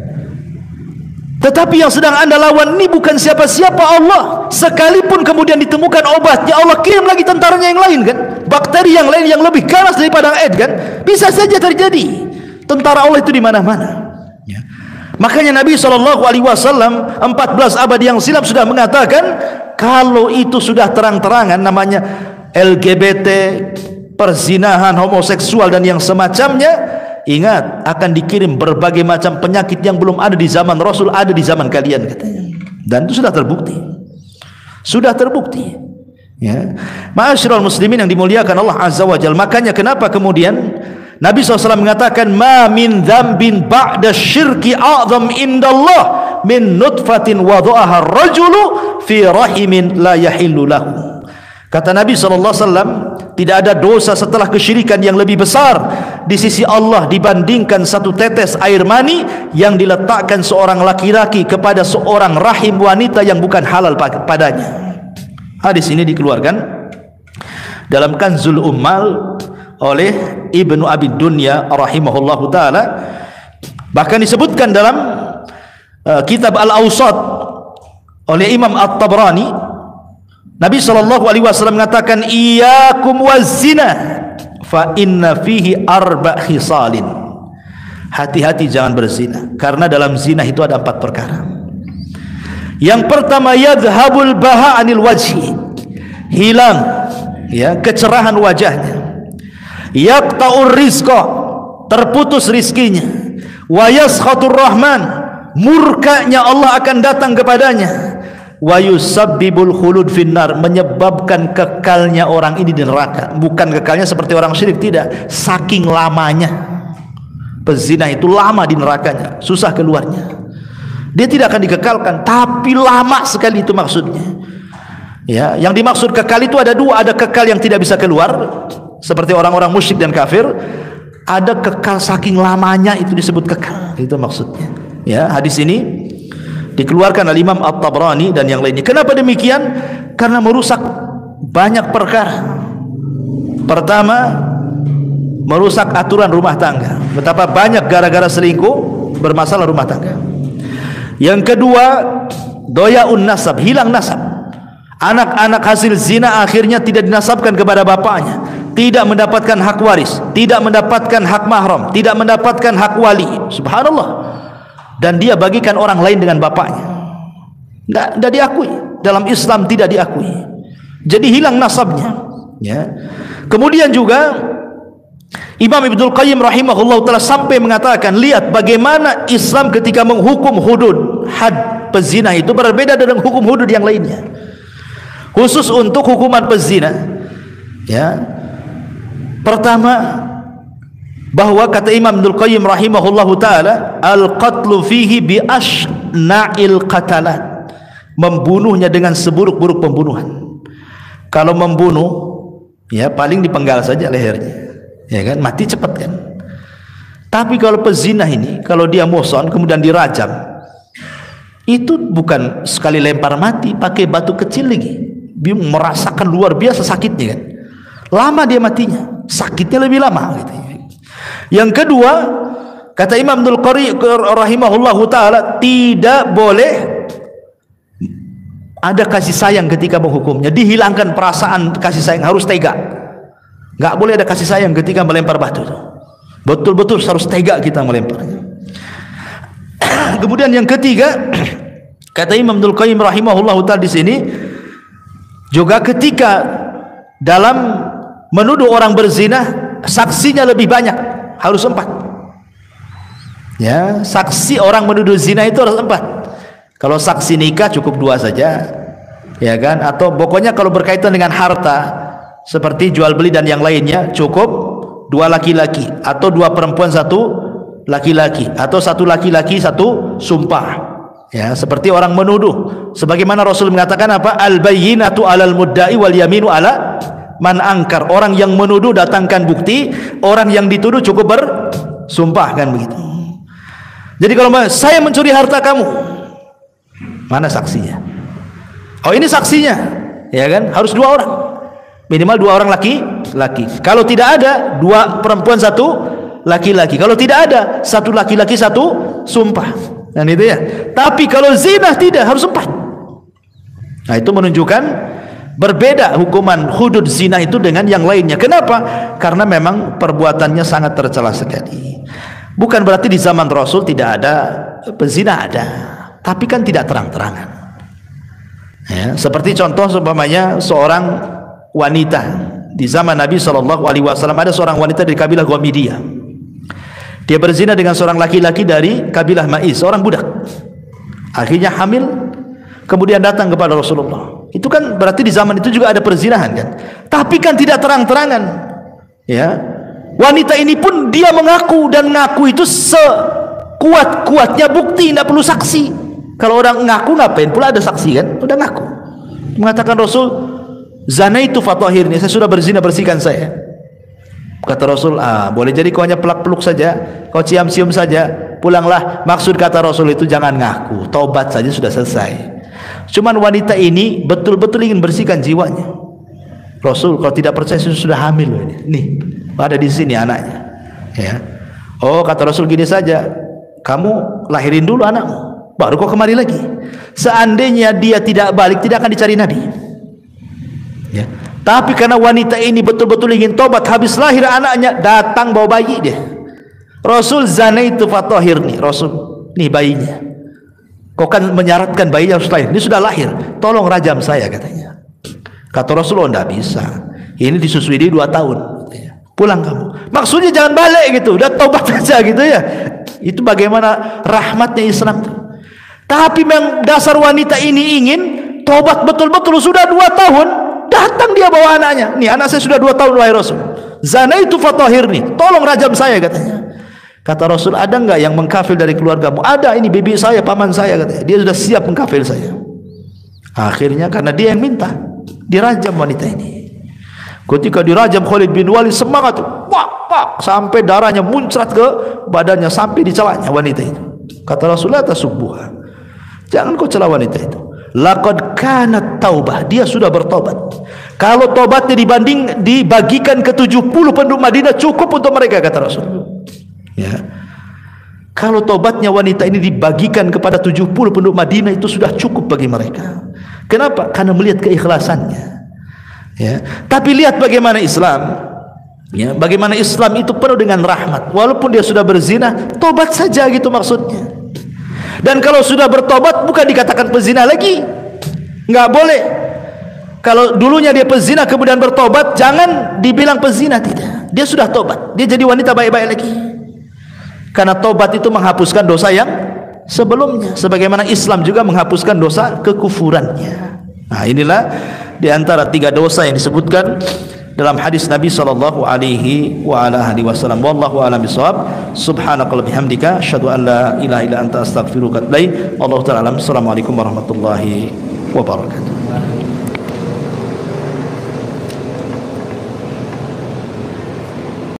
Tetapi yang sedang Anda lawan ini bukan siapa-siapa, Allah. Sekalipun kemudian ditemukan obatnya, Allah kirim lagi tentaranya yang lain, kan? Bakteri yang lain yang lebih ganas daripada AIDS, kan? Bisa saja terjadi. Tentara Allah itu di mana-mana. Ya. Makanya Nabi SAW 14 abad yang silam sudah mengatakan, kalau itu sudah terang-terangan, namanya LGBT, perzinahan, homoseksual dan yang semacamnya, ingat, akan dikirim berbagai macam penyakit yang belum ada di zaman Rasul, ada di zaman kalian, katanya. Dan itu sudah terbukti, ya. Ma'asyiral muslimin yang dimuliakan Allah Azza wa Jalla. Makanya kenapa kemudian Nabi SAW mengatakan, ma min dzambin ba'da syirki a'zam indallah min nutfatin wada'aha rajulu fi rahimin la yahillu lahu. Kata Nabi SAW, tidak ada dosa setelah kesyirikan yang lebih besar di sisi Allah dibandingkan satu tetes air mani yang diletakkan seorang laki-laki kepada seorang rahim wanita yang bukan halal padanya. Hadis ini dikeluarkan dalam Kanzul Ummal oleh Ibnu Abi Dunya rahimahullahu taala. Bahkan disebutkan dalam kitab Al-Awsat oleh Imam At-Tabrani, Nabi SAW mengatakan, iyyakum waz-zina fa inna fihi arba' khisalin. Hati-hati jangan berzina, karena dalam zina itu ada 4 perkara. Yang pertama, yadhhabul baha anil wajhi, hilang, ya, kecerahan wajahnya. Yaqta'ur rizqa, terputus rizkinya. Wa yaskhatur rahman, murkanya Allah akan datang kepadanya. Wa yusabbibul khulud finnar, menyebabkan kekalnya orang ini di neraka. Bukan kekalnya seperti orang syirik, tidak, saking lamanya. Pezina itu lama di nerakanya, susah keluarnya. Dia tidak akan dikekalkan, tapi lama sekali itu maksudnya. Ya, yang dimaksud kekal itu ada 2, ada kekal yang tidak bisa keluar seperti orang-orang musyrik dan kafir, ada kekal saking lamanya, itu disebut kekal, itu maksudnya. Ya, hadis ini dikeluarkan oleh Imam At-Tabrani dan yang lainnya. Kenapa demikian? Karena merusak banyak perkara. Pertama, merusak aturan rumah tangga. Betapa banyak gara-gara selingkuh bermasalah rumah tangga. Yang kedua, doyaun nasab, hilang nasab. Anak-anak hasil zina akhirnya tidak dinasabkan kepada bapaknya, tidak mendapatkan hak waris, tidak mendapatkan hak mahram, tidak mendapatkan hak wali. Subhanallah. Dan dia bagikan orang lain dengan bapaknya. Tidak diakui. Dalam Islam tidak diakui. Jadi hilang nasabnya. Ya. Kemudian juga Imam Ibnul Qayyim rahimahullah ta'ala sampai mengatakan, lihat bagaimana Islam ketika menghukum hudud, had pezina itu berbeda dengan hukum hudud yang lainnya. Khusus untuk hukuman pezina, ya. Pertama, bahwa kata Imam Ibnul Qayyim rahimahullah ta'ala, al-qatlu fihi bi ashna'il qatalat, membunuhnya dengan seburuk-buruk pembunuhan. Kalau membunuh, ya paling dipenggal saja lehernya, ya kan, mati cepat kan. Tapi kalau pezina ini, kalau dia muhsan kemudian dirajam, itu bukan sekali lempar mati, pakai batu kecil lagi. Dia merasakan luar biasa sakitnya kan. Lama dia matinya, sakitnya lebih lama gitu. Yang kedua, kata Imam Ibnul Qayyim rahimahullahu ta'ala, tidak boleh ada kasih sayang ketika menghukumnya. Dihilangkan perasaan kasih sayang, harus tega. Nggak boleh ada kasih sayang ketika melempar batu. Betul-betul harus tega kita melemparnya. Kemudian yang ketiga, kata Imam Ibnul Qayyim rahimahullahu ta'ala di sini, juga ketika dalam menuduh orang berzina, saksinya lebih banyak, harus 4. Ya, saksi orang menuduh zina itu harus 4. Kalau saksi nikah cukup 2 saja, ya kan? Atau pokoknya kalau berkaitan dengan harta seperti jual beli dan yang lainnya, cukup 2 laki-laki, atau 2 perempuan 1 laki-laki, atau 1 laki-laki 1 sumpah. Ya, seperti orang menuduh, sebagaimana Rasul mengatakan apa? Al-bayyinatu 'alal mudda'i wal yaminu 'ala man angkar. Orang yang menuduh datangkan bukti, orang yang dituduh cukup bersumpah, kan begitu. Jadi kalau saya mencuri harta kamu, mana saksinya? Oh, ini saksinya, ya kan? Harus 2 orang, minimal 2 orang laki-laki. Kalau tidak ada, 2 perempuan 1 laki-laki. Kalau tidak ada, 1 laki-laki 1 sumpah. Dan itu ya. Tapi kalau zina tidak, harus 4. Nah, itu menunjukkan berbeda hukuman hudud zina itu dengan yang lainnya. Kenapa? Karena memang perbuatannya sangat tercela sekali. Bukan berarti di zaman Rasul tidak ada pezina, ada, tapi kan tidak terang-terangan. Ya, seperti contoh seumpamanya seorang wanita di zaman Nabi SAW, ada seorang wanita dari kabilah Ghamidiyah. Dia berzina dengan seorang laki-laki dari kabilah Ma'iz, seorang budak. Akhirnya hamil, kemudian datang kepada Rasulullah. Itu kan berarti di zaman itu juga ada perzinahan kan. Tapi kan tidak terang-terangan. Ya. Wanita ini pun dia mengaku, dan ngaku itu sekuat-kuatnya bukti, tidak perlu saksi. Kalau orang ngaku ngapain pula ada saksi kan? Udah ngaku. Mengatakan Rasul, zanaitu fatahirni, saya sudah berzina, bersihkan saya. Kata Rasul, boleh jadi kau hanya pelak-peluk saja, kau cium-cium saja, pulanglah. Maksud kata Rasul itu jangan ngaku, taubat saja sudah selesai. Cuman wanita ini betul-betul ingin bersihkan jiwanya. Rasul, kalau tidak percaya sudah hamil loh ini. Nih, ada di sini anaknya. Ya. Oh, kata Rasul gini saja, kamu lahirin dulu anakmu, baru kau kemari lagi. Seandainya dia tidak balik, tidak akan dicari Nabi. Ya. Tapi karena wanita ini betul-betul ingin tobat, habis lahir anaknya, datang bawa bayi dia. Rasul, zanaitu fatahirni. Rasul, nih bayinya. Kau kan menyaratkan bayinya harus lahir. Ini sudah lahir, tolong rajam saya, katanya. Kata Rasul, oh enggak bisa. Ini disusui dia 2 tahun. Pulang kamu. Maksudnya jangan balik gitu, udah tobat aja gitu ya. Itu bagaimana rahmatnya Islam. Tapi memang dasar wanita ini ingin tobat betul-betul, sudah 2 tahun. Datang dia bawa anaknya. Nih, anak saya sudah 2 tahun wahai Rasul. Zanaitu fatahirni, tolong rajam saya, katanya. Kata Rasul, ada enggak yang mengkafir dari keluargamu? Ada, ini bibi saya, paman saya, katanya. Dia sudah siap mengkafir saya. Akhirnya karena dia yang minta, dirajam wanita ini. Ketika dirajam, Khalid bin Walid semangat, pak, sampai darahnya muncrat ke badannya, sampai di celaknya wanita itu. Kata Rasulullah, tasubbuha, jangan kau cela wanita itu. Laqad kanat taubah, dia sudah bertobat. Kalau tobatnya dibagikan ke 70 penduduk Madinah, cukup untuk mereka, kata Rasul. Ya. Kalau tobatnya wanita ini dibagikan kepada 70 penduduk Madinah, itu sudah cukup bagi mereka. Kenapa? Karena melihat keikhlasannya. Ya. Tapi lihat bagaimana Islam, ya, bagaimana Islam itu penuh dengan rahmat. Walaupun dia sudah berzina, tobat saja gitu maksudnya. Dan kalau sudah bertobat bukan dikatakan pezina lagi, nggak boleh. Kalau dulunya dia pezina kemudian bertobat, jangan dibilang pezina, tidak. Dia sudah tobat, dia jadi wanita baik-baik lagi. Karena tobat itu menghapuskan dosa yang sebelumnya, sebagaimana Islam juga menghapuskan dosa kekufurannya. Nah, inilah di antara 3 dosa yang disebutkan dalam hadis Nabi sallallahu alaihi wa ala alihi wasallam. Wallahu a'lam bishawab. Subhanakallahumma bihamdika asyhadu an la ilaha illa anta astaghfiruka wa atubu ilaik. Wallahu ta'ala alam. Assalamualaikum warahmatullahi wabarakatuh.